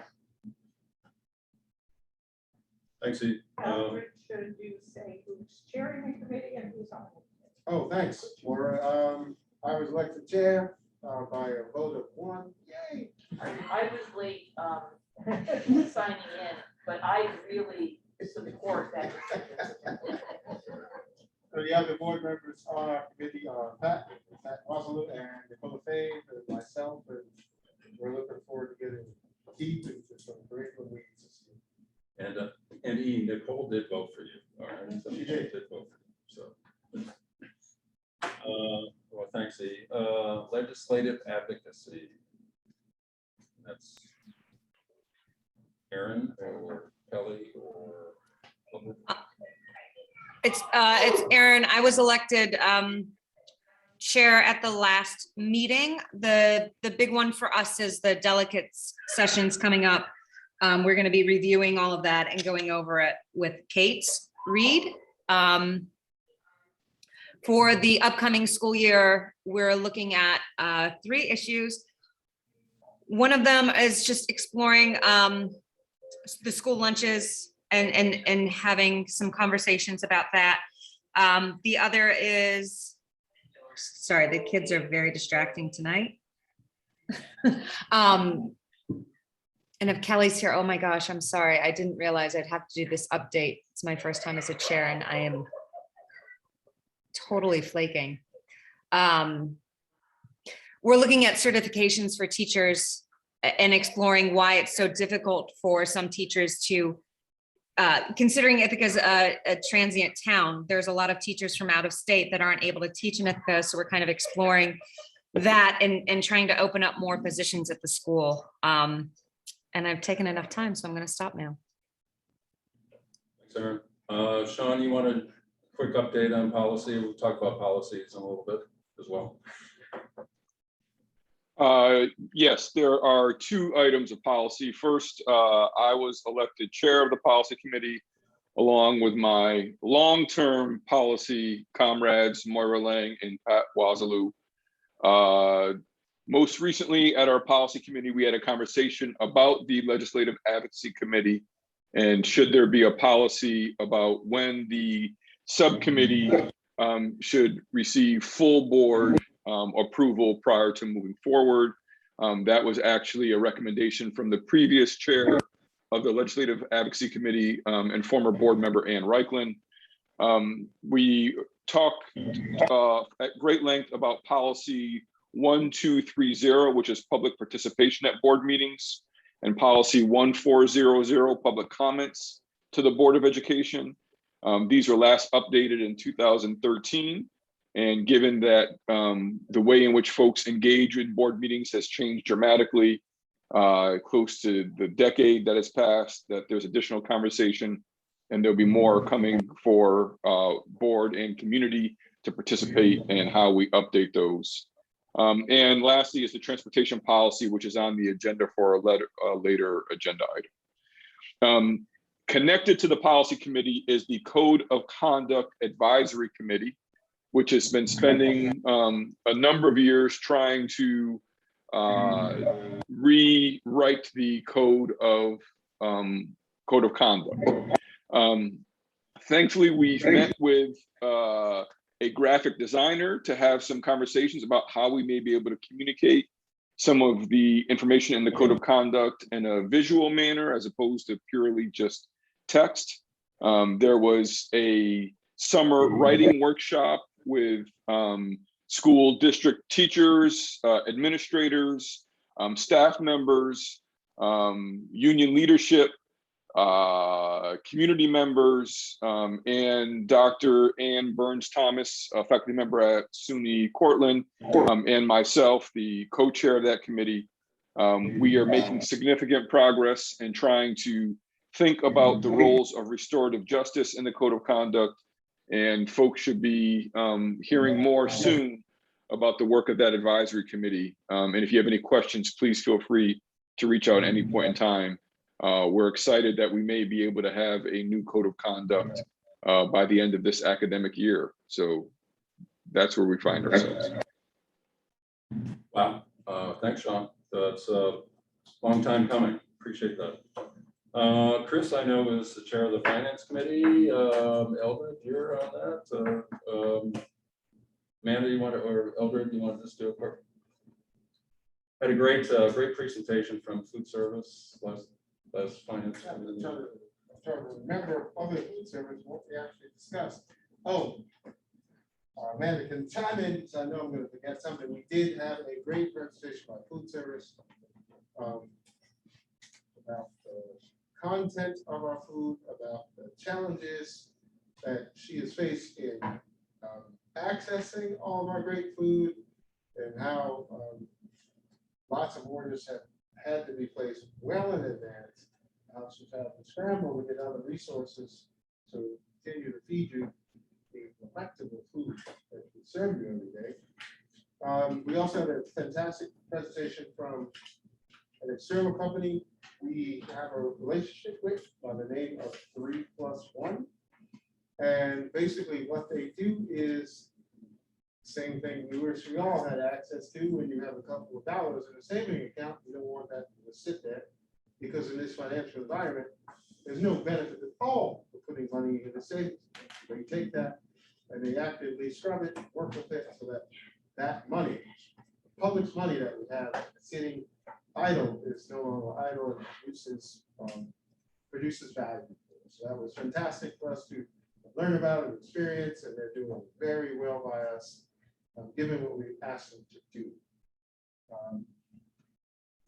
Thanks, E.
Albert, should you say who's chairing the committee and who's on it?
Oh, thanks. I was elected chair by a vote of 1. Yay!
I was late signing in, but I really support that.
So the other board members on our committee are Pat Wasaloo and Nicola Fave and myself, and we're looking forward to getting deep into some curriculum weeds this year.
And E, Nicole did vote for you. All right. So
She did.
vote for you. So, well, thanks, E. Legislative advocacy. That's Aaron or Kelly or.
It's Erin. I was elected chair at the last meeting. The big one for us is the delegates sessions coming up. We're going to be reviewing all of that and going over it with Kate Reed. For the upcoming school year, we're looking at 3 issues. One of them is just exploring the school lunches and having some conversations about that. The other is, sorry, the kids are very distracting tonight. And if Kelly's here, oh my gosh, I'm sorry. I didn't realize I'd have to do this update. It's my first time as a chair and I am totally flaking. We're looking at certifications for teachers and exploring why it's so difficult for some teachers to, considering Ithaca is a transient town, there's a lot of teachers from out of state that aren't able to teach in Ithaca. So we're kind of exploring that and trying to open up more positions at the school. And I've taken enough time, so I'm going to stop now.
Thanks, Aaron. Sean, you want a quick update on policy? We'll talk about policies in a little bit as well.
Yes, there are 2 items of policy. First, I was elected chair of the policy committee along with my long-term policy comrades, Moira Lang and Pat Wasaloo. Most recently at our policy committee, we had a conversation about the legislative advocacy committee and should there be a policy about when the subcommittee should receive full board approval prior to moving forward. That was actually a recommendation from the previous chair of the Legislative Advocacy Committee and former board member Ann Reichland. We talked at great length about policy 1230, which is public participation at board meetings, and policy 1400, public comments to the Board of Education. These were last updated in 2013. And given that the way in which folks engage in board meetings has changed dramatically, close to the decade that has passed, that there's additional conversation and there'll be more coming for board and community to participate in how we update those. And lastly is the transportation policy, which is on the agenda for a later agenda item. Connected to the policy committee is the Code of Conduct Advisory Committee, which has been spending a number of years trying to rewrite the code of conduct. Thankfully, we met with a graphic designer to have some conversations about how we may be able to communicate some of the information in the code of conduct in a visual manner as opposed to purely just text. There was a summer writing workshop with school district teachers, administrators, staff members, union leadership, community members, and Dr. Ann Burns-Thomas, a faculty member at SUNY Cortland, and myself, the co-chair of that committee. We are making significant progress in trying to think about the roles of restorative justice in the code of conduct And folks should be hearing more soon about the work of that advisory committee. And if you have any questions, please feel free to reach out at any point in time. We're excited that we may be able to have a new code of conduct by the end of this academic year. So that's where we find ourselves.
Wow, thanks, Sean. That's a long time coming. Appreciate that. Chris, I know, is the chair of the finance committee. Eldred, you're on that. Amanda, you want to, or Eldred, you want to just do a quick? Had a great presentation from food service last finance committee.
I'm trying to remember other food service, what we actually discussed. Oh, Amanda can chime in, because I know I'm going to forget something. We did have a great presentation by food service about the content of our food, about the challenges that she has faced in accessing all of our great food, and how lots of orders have had to be placed well in advance. How she's had to scramble to get other resources to continue to feed you the delectable food that we serve you every day. We also had a fantastic presentation from an external company we have a relationship with by the name of 3+1. And basically what they do is same thing we wish we all had access to. When you have a couple of dollars in a saving account, you don't want that to sit there, because in this financial environment, there's no benefit at all for putting money in the savings. They take that and they actively scrub it, work with it, so that that money, public's money that we have sitting idle, is no longer idle, and produces value. So that was fantastic for us to learn about and experience, and they're doing very well by us, given what we asked them to do.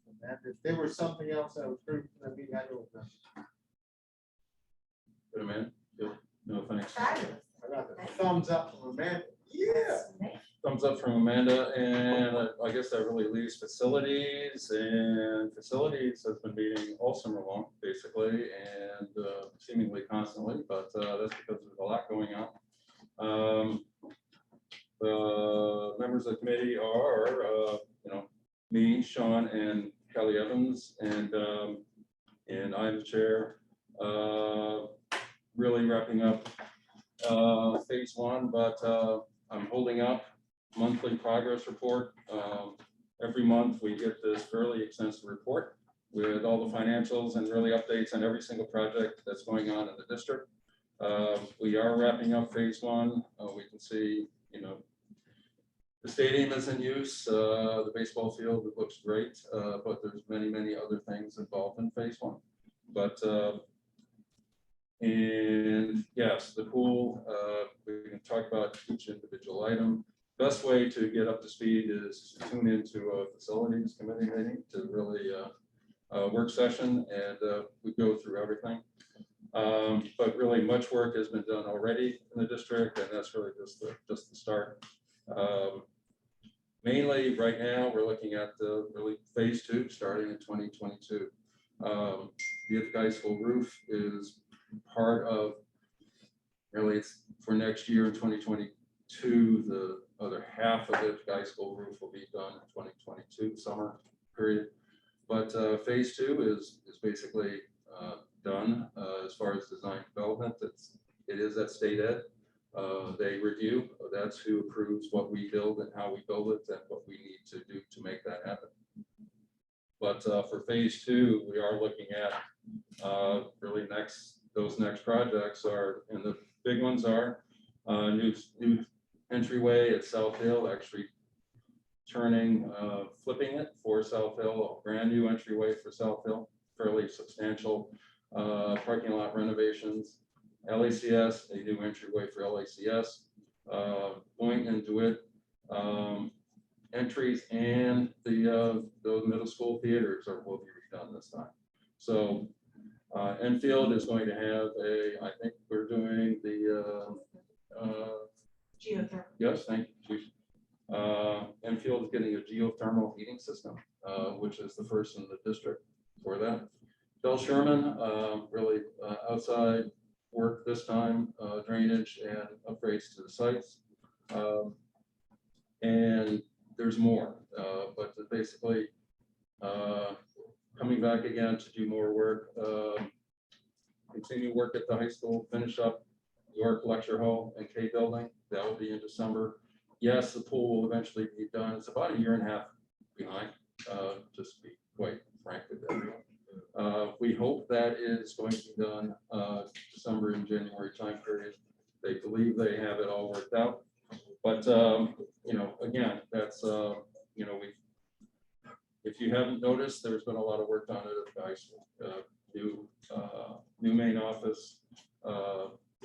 And if there was something else that was great, I mean, I don't know.
Good, man. Good. No, thanks.
Fabulous.
I got the thumbs up from Amanda. Yeah.
Thumbs up from Amanda, and I guess that really leaves facilities, and facilities has been meeting all summer long, basically, and seemingly constantly, but that's because there's a lot going on. The members of the committee are, me, Sean, and Kelly Evans, and I'm the chair. Really wrapping up phase one, but I'm holding up monthly progress report. Every month we get this fairly extensive report with all the financials and really updates on every single project that's going on in the district. We are wrapping up phase one. We can see, the stadium is in use, the baseball field, it looks great, but there's many other things involved in phase one. But and yes, the pool, we can talk about each individual item. Best way to get up to speed is to tune into a facilities committee meeting to really work session, and we go through everything. But really much work has been done already in the district, and that's really just the start. Mainly right now, we're looking at the really phase two starting in 2022. The Ithaca High School roof is part of, really it's for next year in 2022. The other half of the Ithaca High School roof will be done in 2022 summer period. But phase two is basically done as far as design development. It is at state ed. They review, that's who approves what we build and how we build it and what we need to do to make that happen. But for phase two, we are looking at really those next projects are, and the big ones are new entryway at South Hill, actually flipping it for South Hill, a brand new entryway for South Hill, fairly substantial parking lot renovations. LACS, a new entryway for LACS, Point and DeWitt entries, and the middle school theaters will be redone this time. So Enfield is going to have I think we're doing the
Geothermal.
yes, thank you, Chief. Enfield is getting a geothermal heating system, which is the first in the district for that. Bill Sherman, really outside work this time, drainage and upgrades to the sites. And there's more, but basically coming back again to do more work, continue work at the high school, finish up York Lecture Hall and K building. That will be in December. Yes, the pool will eventually be done. It's about a year and a half behind, just to be quite frank with everyone. We hope that is going to be done December and January time period. They believe they have it all worked out. But, you know, again, that's, you know, if you haven't noticed, there's been a lot of work done at the high school. New main office,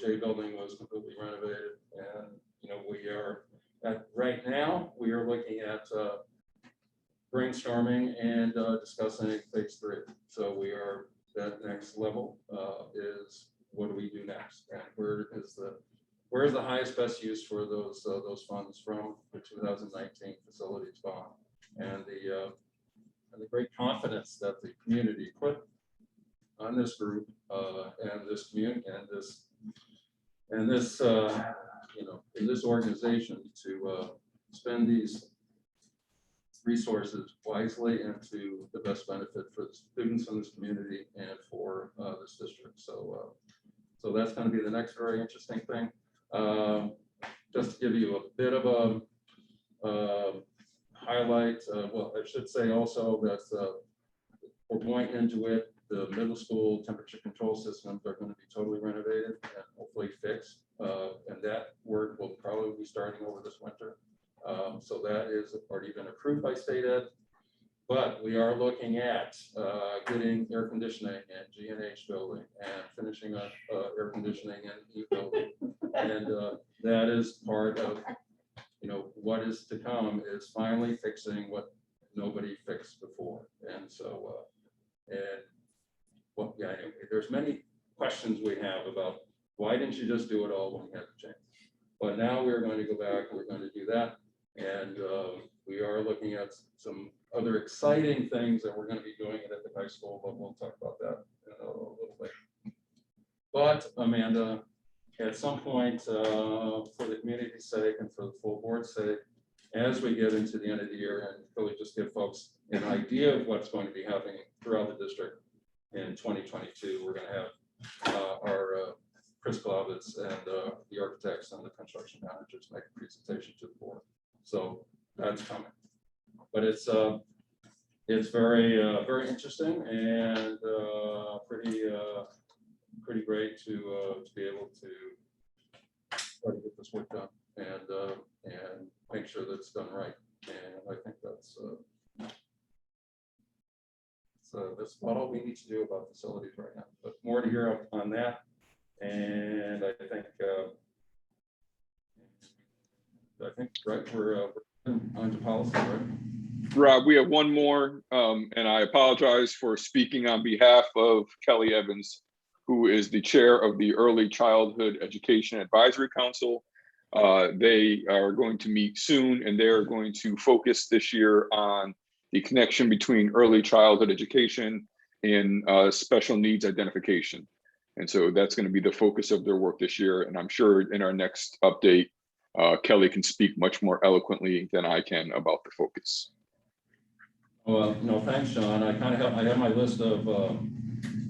J building was completely renovated. And, you know, we are right now, we are looking at brainstorming and discussing phase 3. So we are, that next level is what do we do next? And where is the highest best use for those funds from the 2019 facilities bond? And the great confidence that the community put on this group and this community and this you know, in this organization to spend these resources wisely and to the best benefit for the students in this community and for this district. So so that's going to be the next very interesting thing. Just to give you a bit of a highlight, well, I should say also that we're going into it. The middle school temperature control systems are going to be totally renovated and hopefully fixed. And that work will probably be starting over this winter. So that is already been approved by state ed. But we are looking at getting air conditioning and G&H building and finishing up air conditioning and E building. And that is part of, you know, what is to come is finally fixing what nobody fixed before. And so, and well, yeah, anyway, there's many questions we have about why didn't you just do it all when you had the chance? But now we're going to go back, we're going to do that. And we are looking at some other exciting things that we're going to be doing it at the high school, but we'll talk about that in a little bit. But Amanda, at some point, for the community's sake and for the full board's sake, as we get into the end of the year and really just give folks an idea of what's going to be happening throughout the district in 2022, we're going to have our Chris Glovitz and the architects and the construction managers make a presentation to the board. So that's coming. But it's very very interesting and pretty great to be able to try to get this work done and make sure that it's done right. And I think that's about all we need to do about facilities right now. But more to hear on that. And I think right, we're on to policy, right?
Rob, we have one more, and I apologize for speaking on behalf of Kelly Evans, who is the chair of the Early Childhood Education Advisory Council. They are going to meet soon, and they're going to focus this year on the connection between early childhood education and special needs identification. And so that's going to be the focus of their work this year. And I'm sure in our next update, Kelly can speak much more eloquently than I can about the focus.
Well, no, thanks, Sean. I have my list of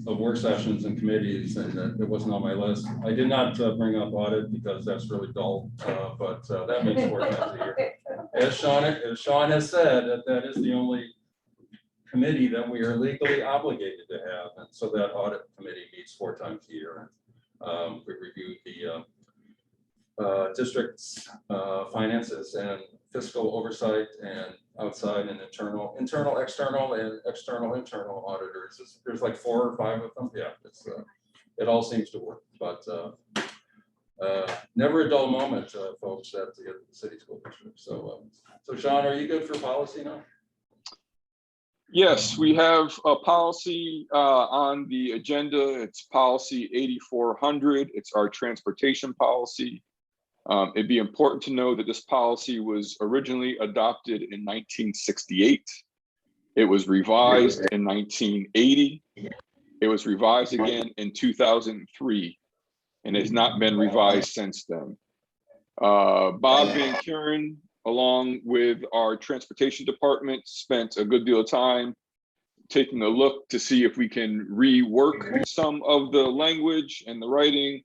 work sessions and committees, and it wasn't on my list. I did not bring up audit because that's really dull, but that means 4 times a year. As Sean has said, that is the only committee that we are legally obligated to have, and so that audit committee meets 4 times a year. We review the district's finances and fiscal oversight and outside and internal, external, and internal auditors. There's like 4 or 5 of them. Yeah, it all seems to work, but never a dull moment, folks, at the city school district. So, so Sean, are you good for policy now?
Yes, we have a policy on the agenda. It's policy 8400. It's our transportation policy. It'd be important to know that this policy was originally adopted in 1968. It was revised in 1980. It was revised again in 2003. and has not been revised since then. Bob Van Kuren, along with our transportation department, spent a good deal of time taking a look to see if we can rework some of the language and the writing.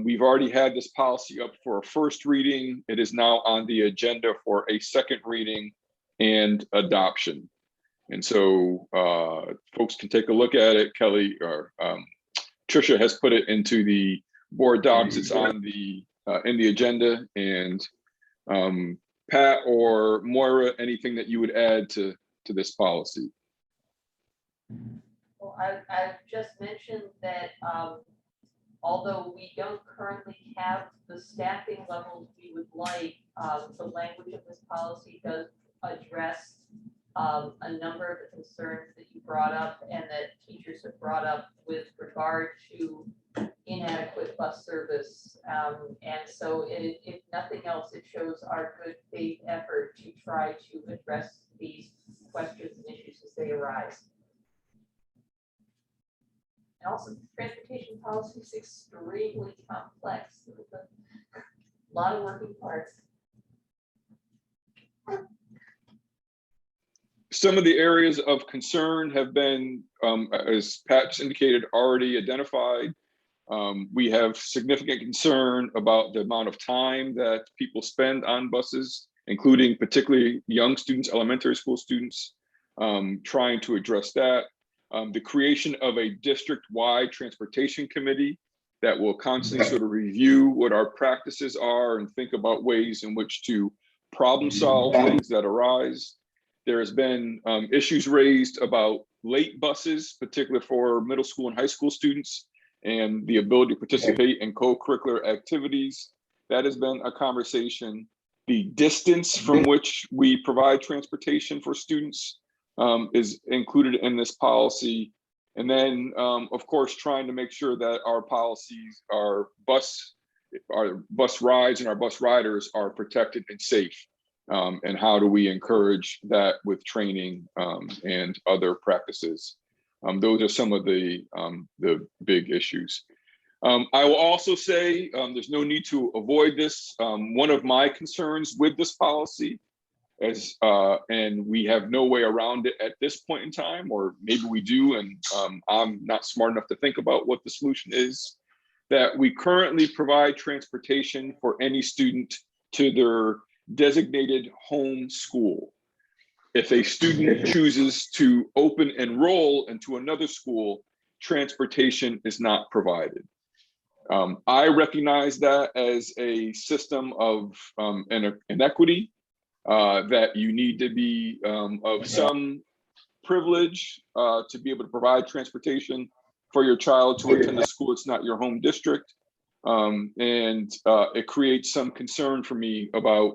We've already had this policy up for a first reading. It is now on the agenda for a second reading and adoption. And so folks can take a look at it. Kelly or Trisha has put it into the board docs. It's on the in the agenda. And Pat or Moira, anything that you would add to this policy?
Well, I just mentioned that although we don't currently have the staffing levels we would like, the language of this policy does address a number of the concerns that you brought up and that teachers have brought up with regard to inadequate bus service. And so if nothing else, it shows our good faith effort to try to address these questions and issues as they arise. And also, transportation policy is extremely complex. There's a lot of working parts.
Some of the areas of concern have been, as Pat indicated, already identified. We have significant concern about the amount of time that people spend on buses, including particularly young students, elementary school students, trying to address that. The creation of a district-wide transportation committee that will constantly sort of review what our practices are and think about ways in which to problem solve things that arise. There has been issues raised about late buses, particularly for middle school and high school students, and the ability to participate in co-curricular activities. That has been a conversation. The distance from which we provide transportation for students is included in this policy. And then, of course, trying to make sure that our policies, our bus rides and our bus riders are protected and safe. And how do we encourage that with training and other practices? Those are some of the big issues. I will also say there's no need to avoid this. One of my concerns with this policy is, and we have no way around it at this point in time, or maybe we do, and I'm not smart enough to think about what the solution is, that we currently provide transportation for any student to their designated home school. If a student chooses to open enroll into another school, transportation is not provided. I recognize that as a system of inequity, that you need to be of some privilege to be able to provide transportation for your child to attend a school. It's not your home district. And it creates some concern for me about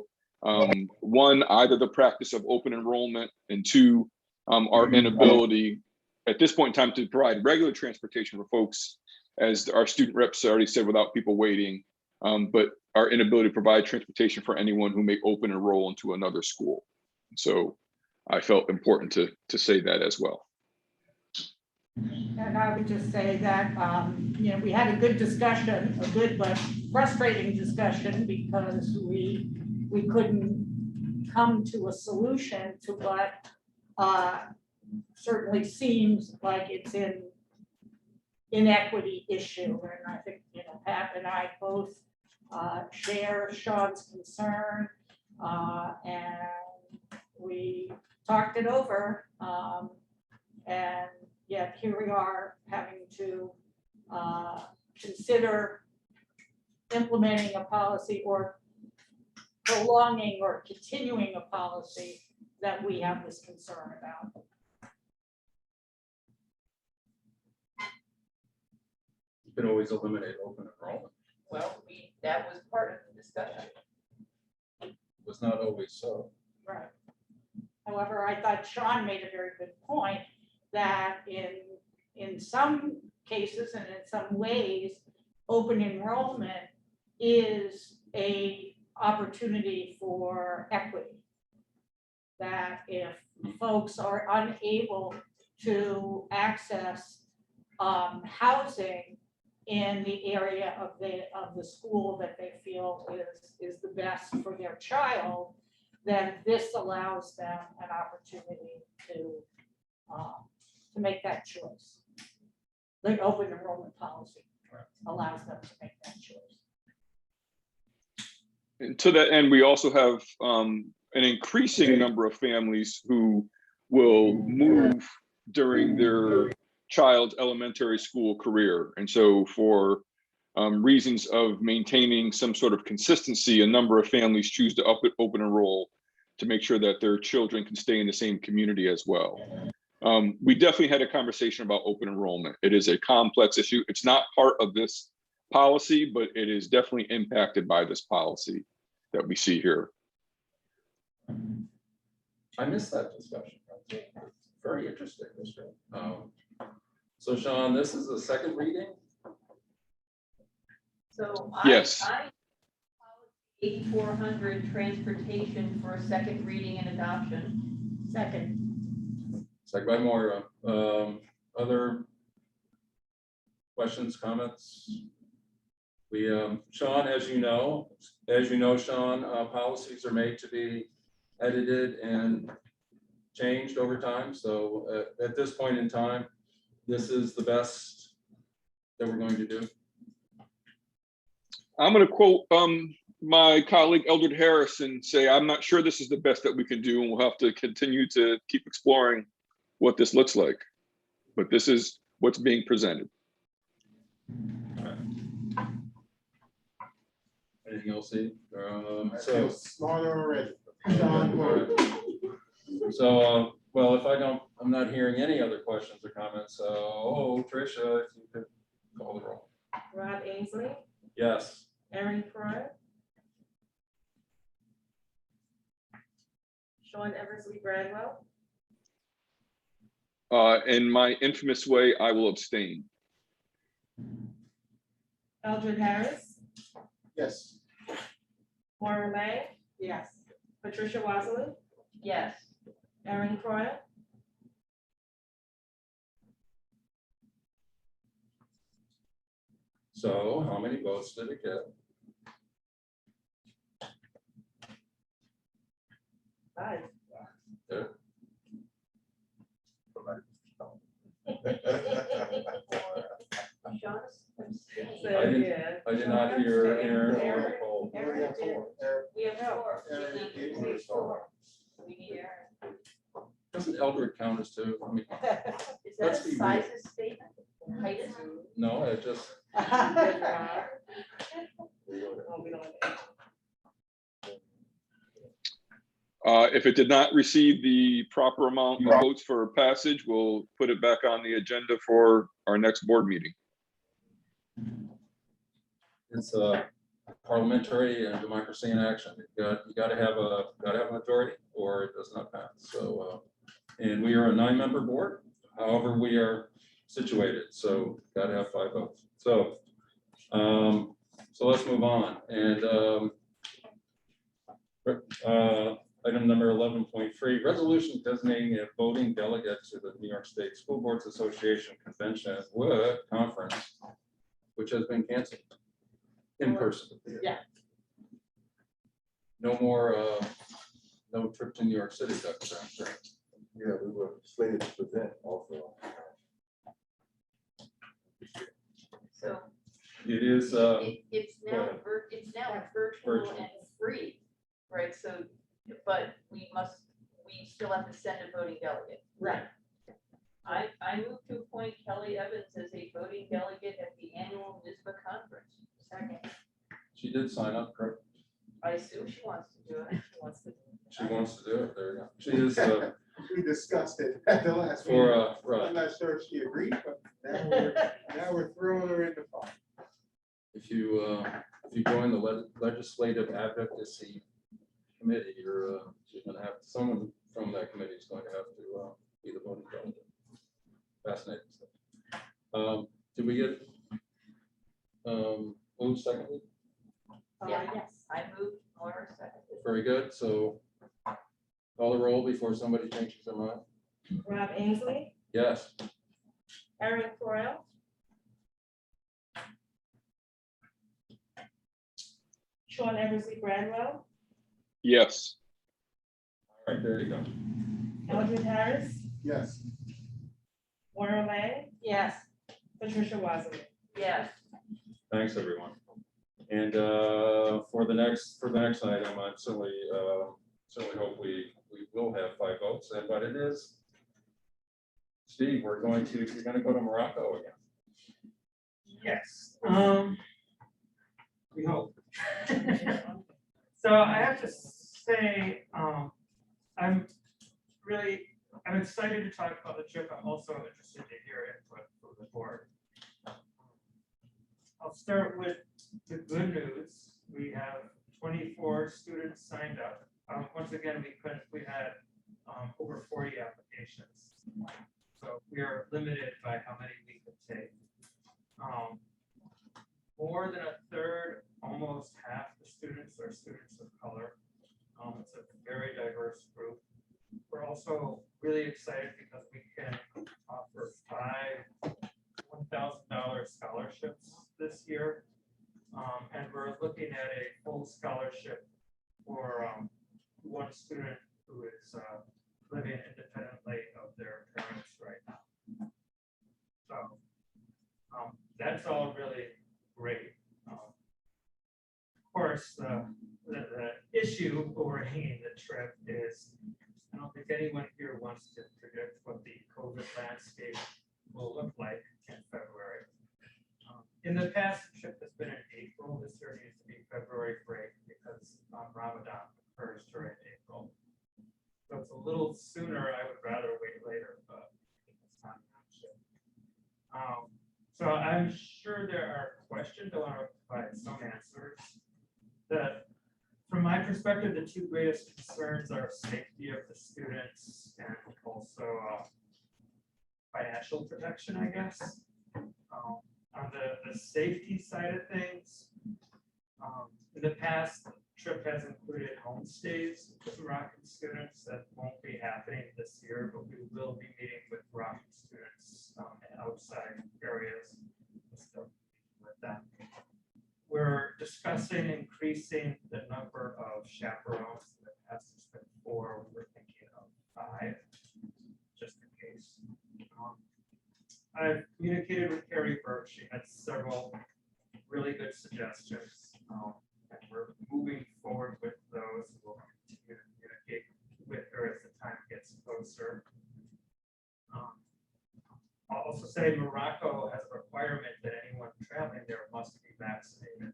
one, either the practice of open enrollment, and two, our inability at this point in time to provide regular transportation for folks, as our student reps already said, without people waiting, but our inability to provide transportation for anyone who may open enroll into another school. So I felt important to say that as well.
And I would just say that, we had a good discussion, a good but frustrating discussion, because we couldn't come to a solution to what certainly seems like it's an inequity issue. And I think, Pat and I both share Sean's concern, and we talked it over, and yet here we are having to consider implementing a policy or prolonging or continuing a policy that we have this concern about.
You can always eliminate open enrollment.
Well, that was part of the discussion.
It was not always so.
Right. However, I thought Sean made a very good point that in some cases and in some ways, open enrollment is a opportunity for equity. That if folks are unable to access housing, in the area of the school that they feel is the best for their child, then this allows them an opportunity to make that choice. The open enrollment policy allows them to make that choice.
And to that end, we also have an increasing number of families who will move during their child's elementary school career. And so for reasons of maintaining some sort of consistency, a number of families choose to open enroll to make sure that their children can stay in the same community as well. We definitely had a conversation about open enrollment. It is a complex issue. It's not part of this policy, but it is definitely impacted by this policy that we see here.
I missed that discussion. Very interesting. So Sean, this is the second reading?
So
Yes.
I 8400 transportation for a second reading and adoption.
Second.
Second by Moira. Other questions, comments? We, Sean, as you know, Sean, policies are made to be edited and changed over time. So at this point in time, this is the best that we're going to do.
I'm going to quote my colleague Eldred Harris and say, I'm not sure this is the best that we can do, and we'll have to continue to keep exploring what this looks like. But this is what's being presented.
Anything else, Steve?
I feel smarter already.
So, well, if I'm not hearing any other questions or comments. Tricia, if you could call the roll.
Rob Ainsley,
Yes.
Erin Croy, Sean Eversley Bradwell,
In my infamous way, I will abstain.
Eldred Harris,
Yes.
Maura May,
Yes.
Patricia Wassily,
Yes.
Erin Croy,
So how many votes did it get?
5.
Good.
Sean abstained.
So,
I didn't-
yeah.
I did not hear Aaron or
Aaron.
Nicole.
Aaron did. We have 4.
Aaron
We
did.
need 4. We need Aaron.
Doesn't Eldred count as two? I mean,
Is that
Let's
a
be real.
sizes statement? Height is?
no, it just,
Oh, we don't want to.
If it did not receive the proper amount of votes for passage, we'll put it back on the agenda for our next board meeting.
it's parliamentary and democracy in action. You got to have a majority or it does not pass. So, and we are a 9-member board. However, we are situated, so got to have 5 votes. So, so let's move on. And item number 11.3, resolution designating a voting delegate to the New York State School Boards Association Convention Conference, which has been canceled in person.
Yeah.
No more, no trip to New York City, Dr. Brown.
Yeah, we were slated to present also.
So
It is,
it's now, virtual and free, right? So, but we still have to send a voting delegate.
Right.
I move to appoint Kelly Evans as a voting delegate at the annual NISBA conference. Second.
she did sign up, correct?
I assume she wants to do it. She wants to.
She wants to do it, there you go. She is,
We discussed it at the last meeting.
for, right,
I'm not sure if she agreed, but now we're throwing her in the fire.
if you join the legislative advocacy committee, you're gonna have, someone from that committee is going to have to be the voting delegate. Fascinating stuff. Did we get, moved seconded?
Yes, I moved, Laura seconded.
Very good, so call the roll before somebody changes their mind.
Rob Ainsley,
Yes.
Erin Croy, Sean Eversley Bradwell,
Yes.
All right, there you go.
Eldred Harris,
Yes.
Moira Lang,
Yes.
Patricia Wazeman.
Yes.
Thanks, everyone. And for the next item, I certainly hope we will have 5 votes, but it is, Steve, you're going to go to Morocco again.
Yes, we hope. So I have to say, I'm excited to talk about the trip. I'm also interested to hear input from the board. I'll start with the good news. We have 24 students signed up. Once again, we had over 40 applications. So we are limited by how many we could take. More than a third, almost half the students are students of color. It's a very diverse group. We're also really excited because we can offer 5 $1,000 scholarships this year. And we're looking at a full scholarship for one student who is living independently of their parents right now. So that's all really great. Of course, the issue overhanging the trip is I don't think anyone here wants to predict what the COVID landscape will look like in February. In the past, the trip has been in April. This year needs to be February break because Ramadan occurs during April. So it's a little sooner. I would rather wait later, but it's not an option. So I'm sure there are questions. I want to provide some answers. From my perspective, the 2 greatest concerns are safety of the students and also financial protection, I guess. On the safety side of things, in the past, the trip has included homestays with Moroccan students. That won't be happening this year, but we will be meeting with Moroccan students in outside areas with them. We're discussing increasing the number of chaperones. In the past, it's been 4. We're thinking of 5, just in case. I've communicated with Carrie Burke. She had several really good suggestions, and we're moving forward with those. We'll continue to communicate with her as the time gets closer. I'll also say Morocco has a requirement that anyone traveling there must be vaccinated.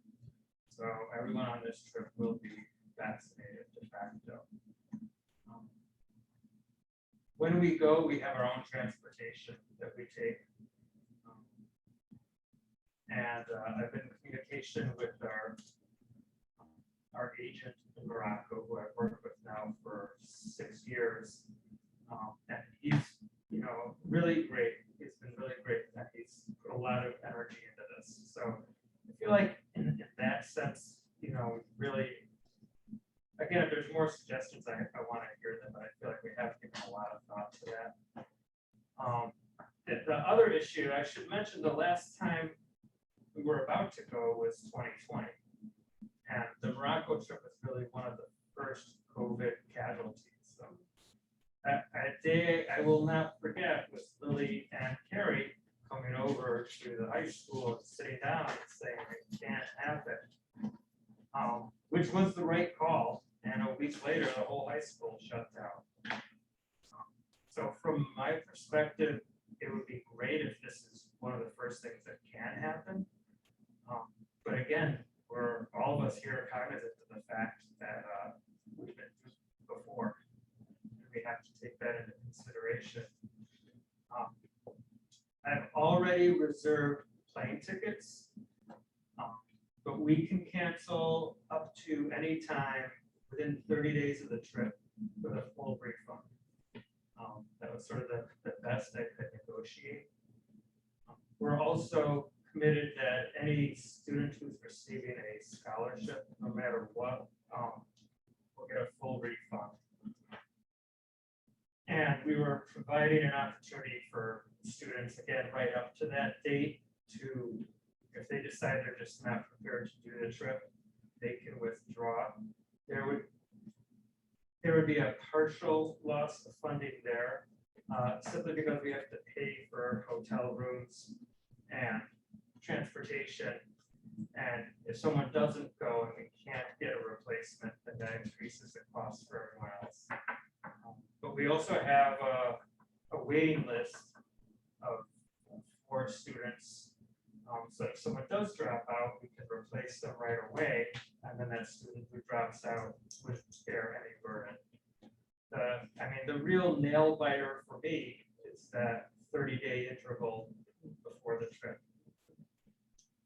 So everyone on this trip will be vaccinated de facto. When we go, we have our own transportation that we take. And I've been in communication with our agent in Morocco, who I've worked with now for 6 years. And he's, really great. He's been really great, and he's put a lot of energy into this. So I feel like in that sense, really, again, if there's more suggestions, I want to hear them, but I feel like we have given a lot of thought to that. The other issue, I should mention, the last time we were about to go was 2020. And the Morocco trip was really one of the first COVID casualties. So a day I will not forget was Lily and Carrie coming over to the high school and sitting down and saying it can't happen, which was the right call. And a week later, the whole high school shut down. So from my perspective, it would be great if this is one of the first things that can happen. But again, all of us here are cognizant of the fact that we've been through before. We have to take that into consideration. I've already reserved plane tickets, but we can cancel up to any time within 30 days of the trip with a full refund. That was sort of the best I could negotiate. We're also committed that any student who's receiving a scholarship, no matter what, will get a full refund. And we were providing an opportunity for students, again, right up to that date to, if they decide they're just not prepared to do the trip,
they can withdraw. There would be a partial loss of funding there, simply because we have to pay for hotel rooms and transportation. And if someone doesn't go and we can't get a replacement, then that increases the cost for everyone else. But we also have a waiting list of 4 students. So if someone does drop out, we can replace them right away. And then that student who drops out would bear any burden. The real nail biter for me is that 30-day interval before the trip.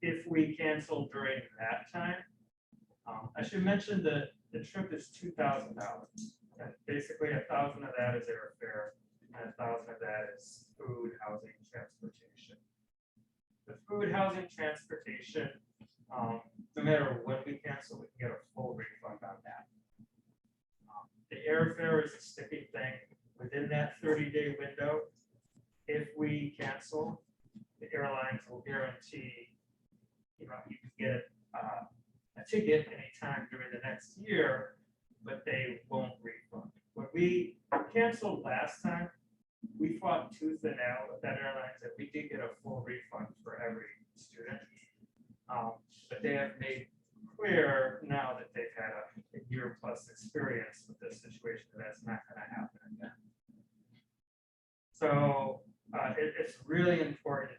If we cancel during that time, I should mention that the trip is $2,000. And basically $1,000 of that is airfare, and $1,000 of that is food, housing, transportation. The food, housing, transportation, no matter when we cancel, we can get a full refund on that. The airfare is a sticky thing. Within that 30-day window, if we cancel, the airlines will guarantee, you can get a ticket anytime during the next year, but they won't refund. When we canceled last time, we fought tooth and nail with that airlines, and we did get a full refund for every student. But they have made clear now that they've had a year plus experience with this situation that that's not going to happen again. So it's really important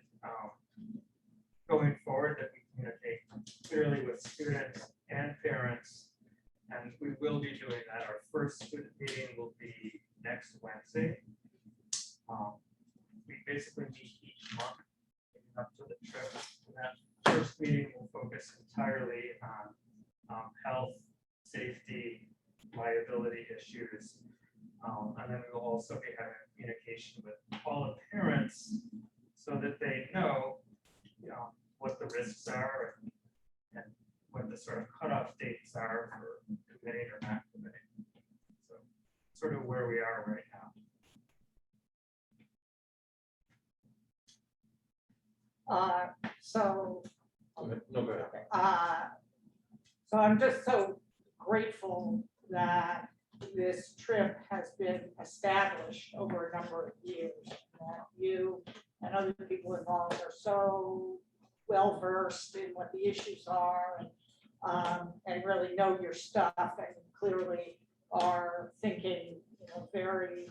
going forward that we communicate clearly with students and parents, and we will be doing that. Our first student meeting will be next Wednesday. We basically meet each month leading up to the trip. And that first meeting will focus entirely on health, safety, liability issues. And then we will also be having communication with all the parents so that they know, what the risks are and what the sort of cutoff dates are for committing or not committing. So sort of where we are right now.
So
No, go ahead.
so I'm just so grateful that this trip has been established over a number of years. That you and other people involved are so well versed in what the issues are and really know your stuff and clearly are thinking, very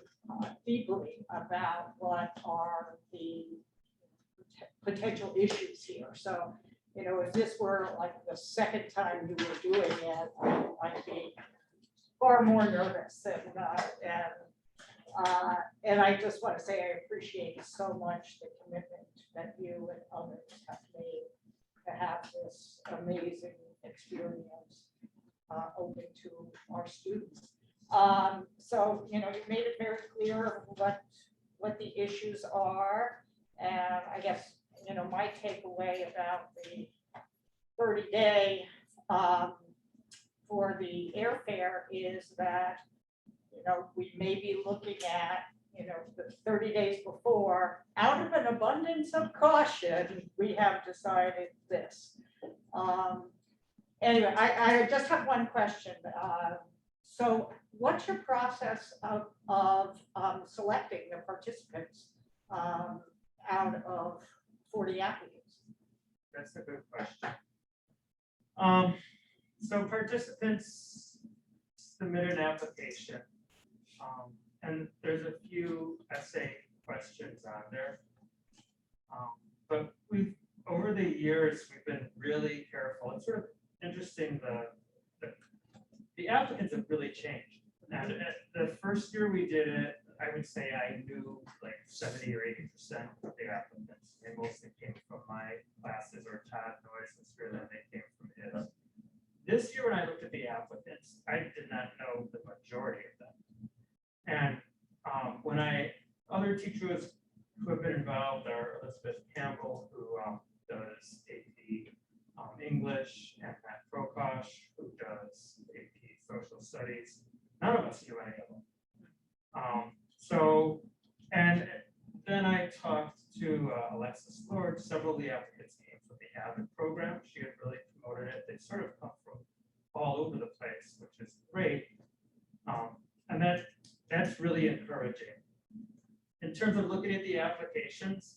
deeply about what are the potential issues here. So, if this were like the second time you were doing it, I'd be far more nervous. And I just want to say I appreciate so much the commitment that you and others have made to have this amazing experience open to our students. So, you made it very clear what the issues are. And I guess, my takeaway about the 30-day for the airfare is that, we may be looking at, the 30 days before, out of an abundance of caution, we have decided this. Anyway, I just have one question. So what's your process of selecting the participants out of 40 applicants?
That's a good question. So participants submit an application, and there's a few essay questions on there. But over the years, we've been really careful. It's sort of interesting, the applicants have really changed. And the first year we did it, I would say I knew like 70 or 80% of the applicants. They mostly came from my classes, or Todd Noyes than they came from his. This year when I looked at the applicants, I did not know the majority of them. And other teachers who have been involved are Elizabeth Campbell, who does AP English, and Matt Prokosh, who does AP Social Studies. None of us knew any of them. And then I talked to Alexis Lord. Several of the applicants came from the AVID program. She had really promoted it. They sort of come from all over the place, which is great. And that's really encouraging. In terms of looking at the applications,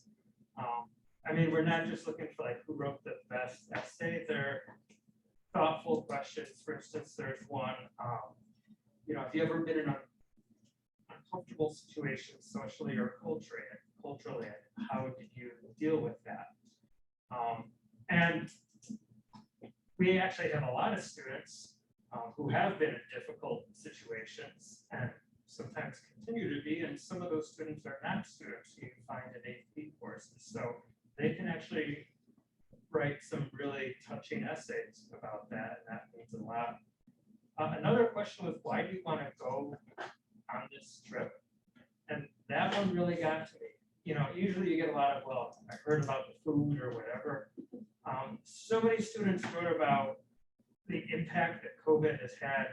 I mean, we're not just looking for like who wrote the best essay, they're thoughtful questions. For instance, there's one, you know, have you ever been in an uncomfortable situation socially or culturally, how did you deal with that? And we actually have a lot of students who have been in difficult situations and sometimes continue to be, and some of those students are not students you can find in AP courses. So they can actually write some really touching essays about that, and that means a lot. Another question was, why do you want to go on this trip? And that one really got to me. You know, usually you get a lot of, well, I heard about the food or whatever. So many students wrote about the impact that COVID has had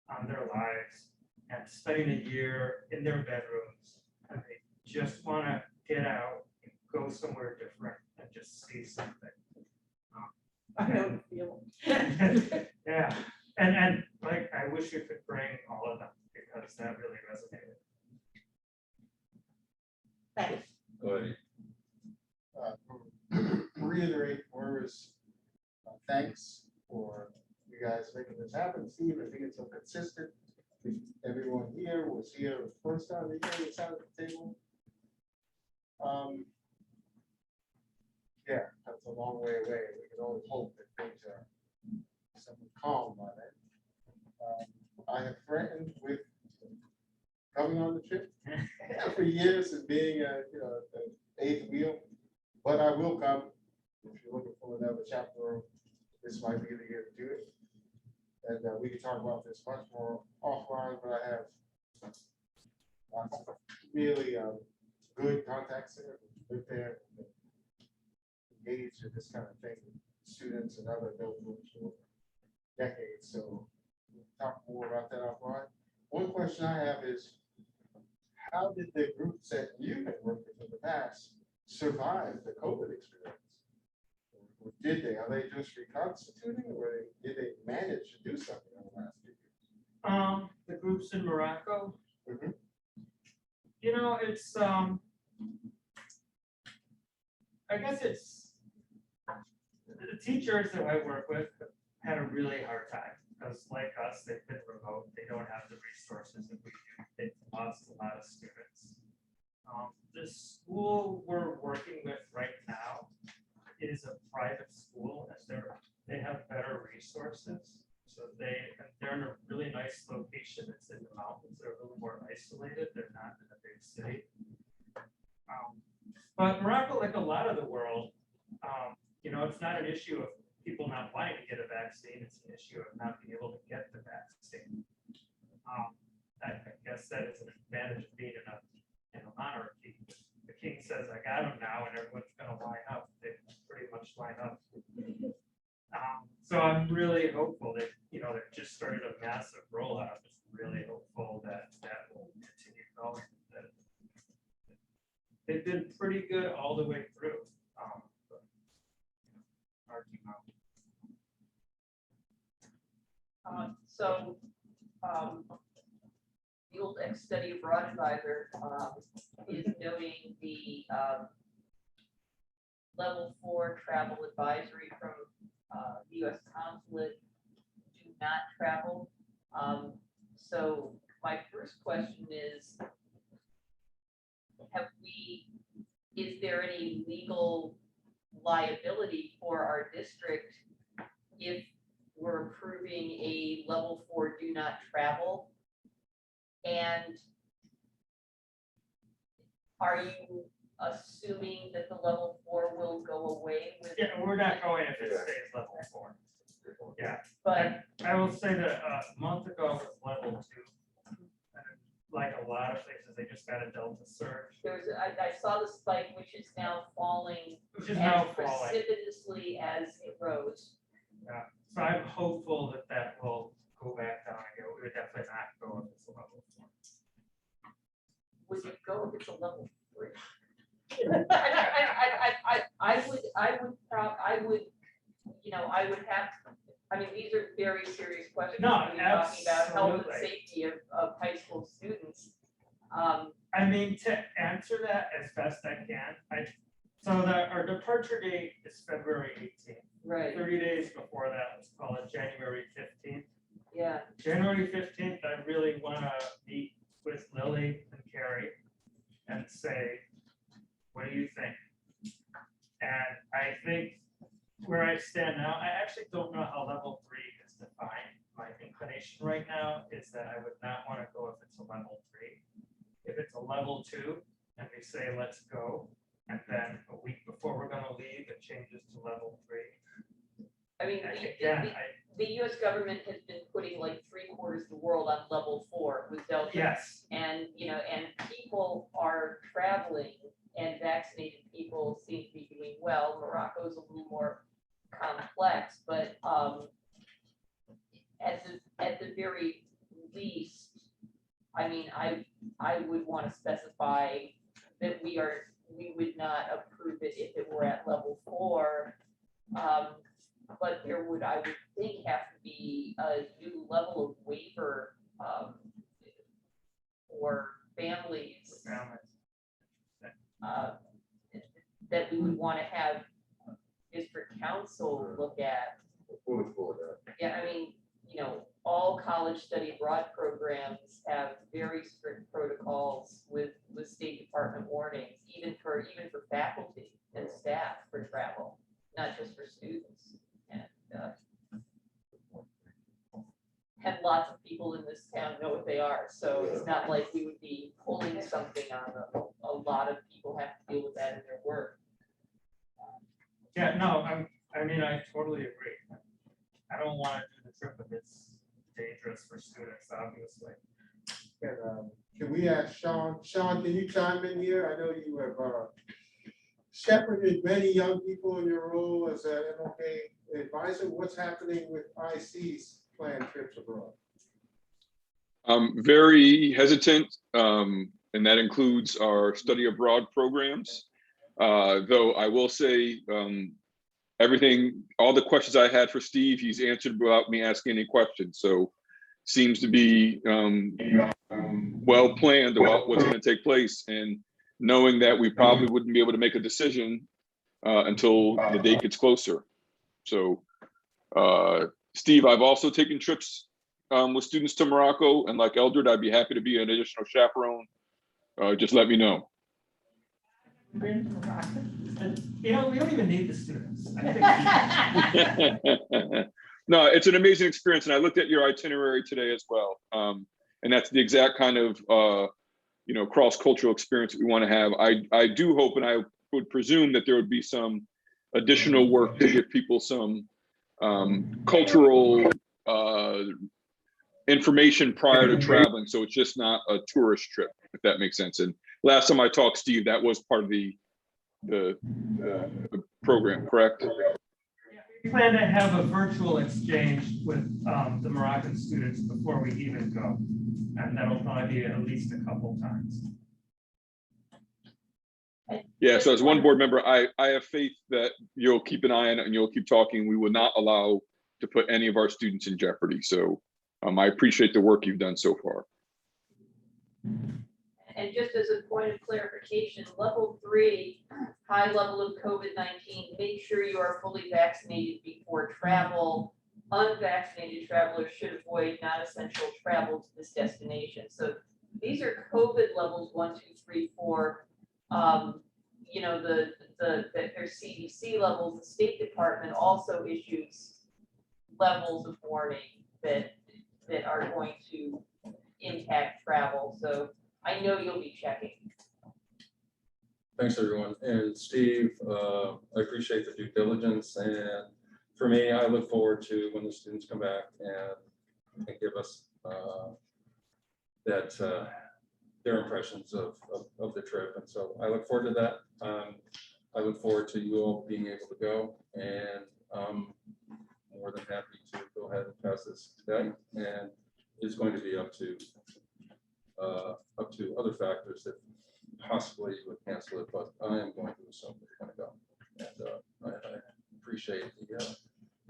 on their lives and spending a year in their bedrooms. And they just want to get out and go somewhere different and just see something.
I know the feeling.
Yeah, and like, I wish we could bring all of them because that really resonated.
Thanks.
Go ahead.
Reiterate Moira's thanks for you guys making this happen. Steve, I think it's so consistent. Everyone here was here the first time they came sat at the table. Yeah, that's a long way away. We can only hope that things are somewhat calm by then. I have threatened with coming on the trip for years and being the eighth wheel, but I will come. If you're looking for another chapter, this might be the year to do it. And we can talk about this much more offline, but I have lots of really good contacts there, live there, engaged in this kind of thing with students and other adults for decades. So we'll talk more about that offline. One question I have is, how did the groups that you have worked with in the past survive the COVID experience? Or did they? Are they just reconstituting, or did they manage to do something in the last few years?
The groups in Morocco,
Mhm.
you know, it's I guess it's the teachers that I work with had a really hard time because, like us, they've been remote. They don't have the resources that we do. They've lost a lot of students. The school we're working with right now is a private school, and they have better resources. So they're in a really nice location. It's in the mountains. They're a little more isolated. They're not in a big city. But Morocco, like a lot of the world, you know, it's not an issue of people not wanting to get a vaccine. It's an issue of not being able to get the vaccine. I guess that is an advantage of being in a monarchy. The king says, I got him now, and everyone's going to line up. They pretty much line up. So I'm really hopeful that, you know, they've just started a massive rollout. I'm just really hopeful that that will continue going. That they've been pretty good all the way through. But, hard to know.
The old ex-study abroad advisor is noting the level 4 travel advisory from the U.S. consulate, do not travel. So my first question is, is there any legal liability for our district if we're approving a level 4 do not travel? And are you assuming that the level 4 will go away with?
Yeah, we're not going if it stays level 4. Yeah,
But
I will say that a month ago it was level 2. And like a lot of places, they just got a Delta surge.
there was, I saw the spike, which is now falling
Which is
as
now falling.
precipitously as it rose.
Yeah, so I'm hopeful that that will go back down again. We would definitely not go if it's a level 4.
Would it go if it's a level 3? I would, you know, I would have, I mean, these are very serious questions.
No,
when you're talking about health and
absolutely.
safety of high school students.
I mean, to answer that as best I can, so that our departure date is February 18th.
Right.
30 days before that, let's call it January 15th.
Yeah.
January 15th, I really want to meet with Lily and Carrie and say, what do you think? And I think where I stand now, I actually don't know how level 3 is defined. My inclination right now is that I would not want to go if it's a level 3. If it's a level 2 and we say, let's go, and then a week before we're going to leave, it changes to level 3.
I mean, the US government has been putting like 3/4 of the world on level 4 with Delta.
Yes.
And, you know, and people are traveling and vaccinated people seem to be doing well. Morocco's a little more complex, but at the very least, I mean, I would want to specify that we would not approve it if it were at level 4. But there would, I would think, have to be a new level of waiver for families that we would want to have district council look at. Yeah, I mean, you know, all college study abroad programs have very strict protocols with State Department warnings, even for faculty and staff for travel, not just for students. And have lots of people in this town know what they are, so it's not like we would be pulling something on them. A lot of people have to deal with that in their work.
Yeah, no, I mean, I totally agree. I don't want to do the trip if it's dangerous for students, obviously.
Can we ask Sean? Sean, can you chime in here? I know you have shepherded many young people in your role as an MLK advisor. What's happening with IC's planned trips abroad?
I'm very hesitant, and that includes our study abroad programs. Though I will say everything, all the questions I had for Steve, he's answered without me asking any questions. So seems to be well planned about what's going to take place, and knowing that we probably wouldn't be able to make a decision until the date gets closer. So Steve, I've also taken trips with students to Morocco, and like Eldred, I'd be happy to be an additional chaperone. Just let me know.
You know, we don't even need the students. I think
No, it's an amazing experience, and I looked at your itinerary today as well, and that's the exact kind of you know, cross-cultural experience that we want to have. I do hope, and I would presume that there would be some additional work to give people some cultural information prior to traveling, so it's just not a tourist trip, if that makes sense. And last time I talked, Steve, that was part of the program, correct?
we plan to have a virtual exchange with the Moroccan students before we even go, and that'll probably be at least a couple times.
Yeah, so as one board member, I have faith that you'll keep an eye on it and you'll keep talking. We will not allow to put any of our students in jeopardy. So I appreciate the work you've done so far.
And just as a point of clarification, level 3, high level of COVID-19, make sure you are fully vaccinated before travel. Unvaccinated travelers should avoid non-essential travel to this destination. So these are COVID levels 1, 2, 3, 4. You know, there's CDC levels. The State Department also issues levels of warning that are going to impact travel. So I know you'll be checking.
Thanks, everyone. And Steve, I appreciate the due diligence. And for me, I look forward to when the students come back and give us their impressions of the trip. And so I look forward to that. I look forward to you all being able to go, and more than happy to go ahead and pass this today. And it's going to be up to other factors that possibly would cancel it, but I am going to assume they're going to go. And I appreciate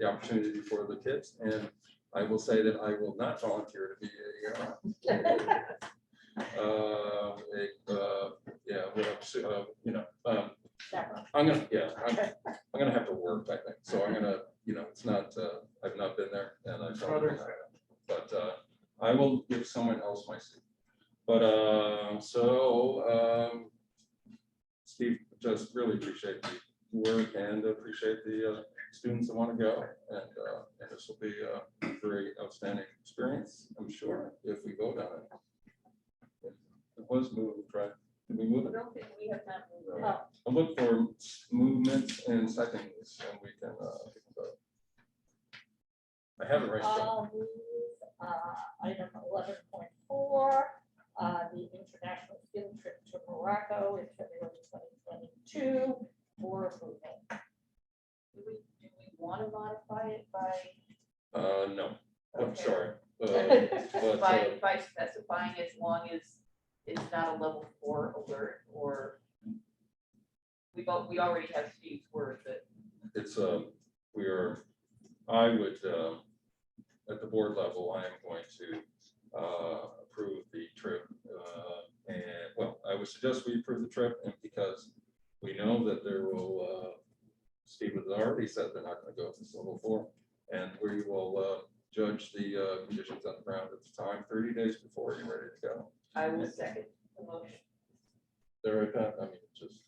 the opportunity for the kids. And I will say that I will not volunteer to be I'm gonna have to work, I think. So I'm gonna, it's not, I've not been there and I don't, but I will give someone else my seat. But Steve, just really appreciate the work and appreciate the students that want to go, and this will be a very outstanding experience, I'm sure, if we vote on it. It was moved, right? Did we move
I
it?
don't think we have not moved.
No. I'll look for movements and seconds, and we can vote. I have it right.
I'll move item 11.4, the international field trip to Morocco in February 2022 for approval.
Do we want to modify it by?
No, I'm
Okay.
sorry.
By specifying as long as it's not a level 4 alert, or we already have Steve's word that.
It's I would, at the board level, I am going to approve the trip. And well, I would suggest we approve the trip, and because we know that there will, Steve has already said they're not going to go to this level 4, and we will judge the conditions on the ground at the time, 30 days before you're ready to go.
I will second the motion.
There, I mean, just,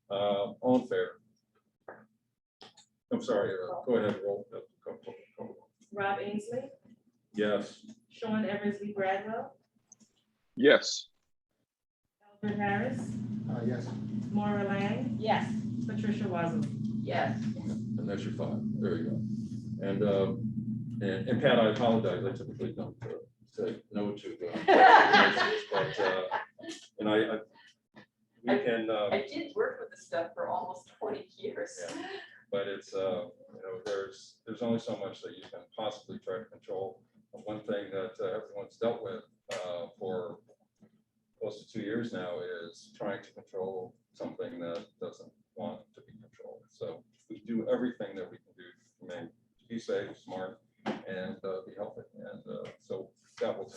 all in favor? I'm sorry, go ahead, roll.
Rob Ainsley,
Yes.
Sean Eversley Bradwell,
Yes.
Eldred Harris,
Yes.
Maura Lang,
Yes.
Patricia Wazelee.
Yes.
And that's your 5. There you go. And Pat, I apologize. I typically don't say no to but and we can.
I did work with this stuff for almost 20 years.
Yeah. But it's there's only so much that you can possibly try to control. One thing that everyone's dealt with for close to 2 years now is trying to control something that doesn't want to be controlled. So we do everything that we can do to be safe, smart, and be healthy. And so that will.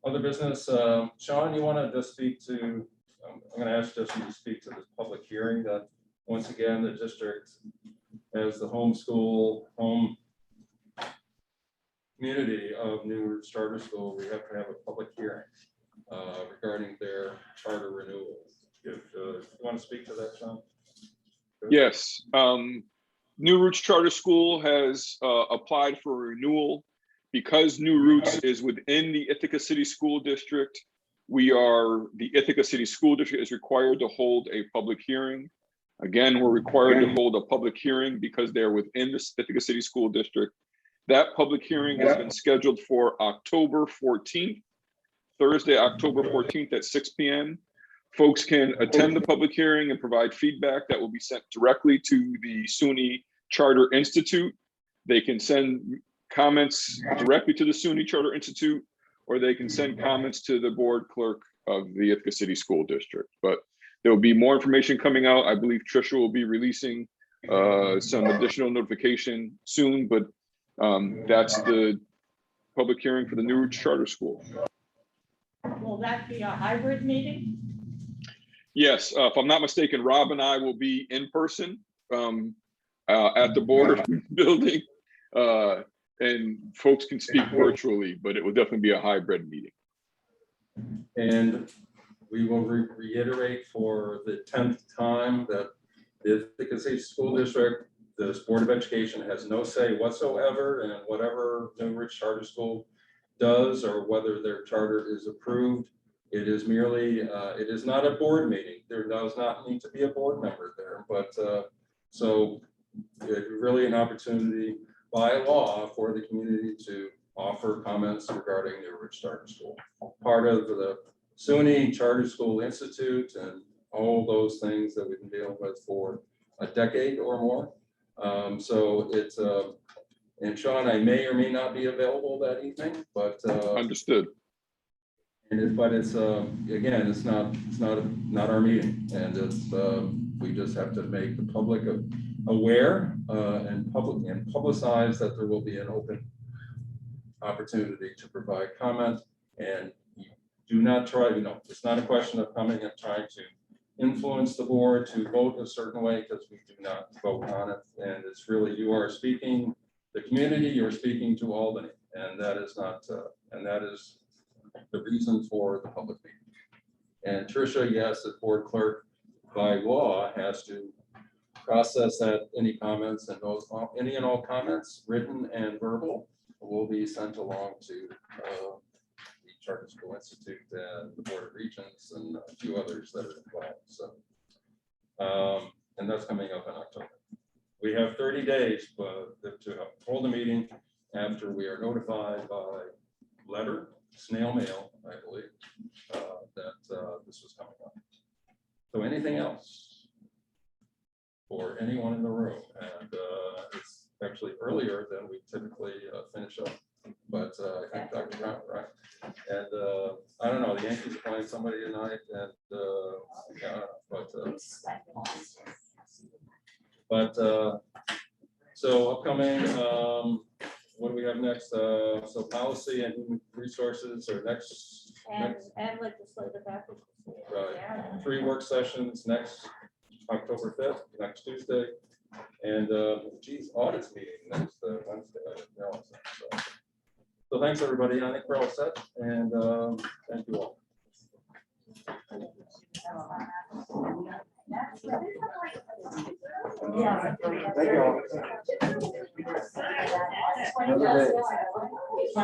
Other business, Sean, you want to just speak to? I'm going to ask just you to speak to this public hearing that once again the district, as the home community of New Roots Charter School, we have to have a public hearing regarding their charter renewal. If you want to speak to that, Sean?
Yes. New Roots Charter School has applied for renewal. Because New Roots is within the Ithaca City School District, the Ithaca City School District is required to hold a public hearing. Again, we're required to hold a public hearing because they're within the Ithaca City School District. That public hearing has been scheduled for October 14th, Thursday, October 14th at 6 p.m. Folks can attend the public hearing and provide feedback that will be sent directly to the SUNY Charter Institute. They can send comments directly to the SUNY Charter Institute, or they can send comments to the board clerk of the Ithaca City School District. But there will be more information coming out. I believe Tricia will be releasing some additional notification soon, but that's the public hearing for the New Roots Charter School.
Will that be a hybrid meeting?
Yes, if I'm not mistaken, Rob and I will be in person at the board building. And folks can speak virtually, but it will definitely be a hybrid meeting.
And we will reiterate for the 10th time that the Ithaca City School District, this Board of Education has no say whatsoever in whatever New Roots Charter School does or whether their charter is approved. It is merely, it is not a board meeting. There does not need to be a board member there, but so it's really an opportunity by law for the community to offer comments regarding New Roots Charter School. Part of the SUNY Charter School Institute and all those things that we've been dealing with for a decade or more. So it's, and Sean, I may or may not be available that evening, but
understood.
But it's again, it's not our meeting, and it's We just have to make the public aware and publicize that there will be an open opportunity to provide comment. And you do not try, it's not a question of coming and trying to influence the board to vote a certain way, because we do not vote on it. And it's really, you are speaking the community, you're speaking to Albany, and that is not, and that is the reason for the public meeting. And Tricia, yes, the board clerk by law has to process that any comments, and those, any and all comments, written and verbal, will be sent along to the Charter School Institute and the Board of Regents and a few others that are involved. So, and that's coming up in October. We have 30 days to hold a meeting after we are notified by letter, snail mail, I believe, that this was coming up. So anything else for anyone in the room? And it's actually earlier than we typically finish up, but I think Dr. Brown, right? And I don't know, the Yankees are playing somebody tonight, and yeah, so upcoming, what do we have next? So policy and human resources are next.
And legislative advocacy.
Right. 3 work sessions next October 5th, next Tuesday. And geez, audits meeting next Wednesday. I didn't realize that. So thanks, everybody. I think we're all set, and thank you all.
Thank you all. Have a good day.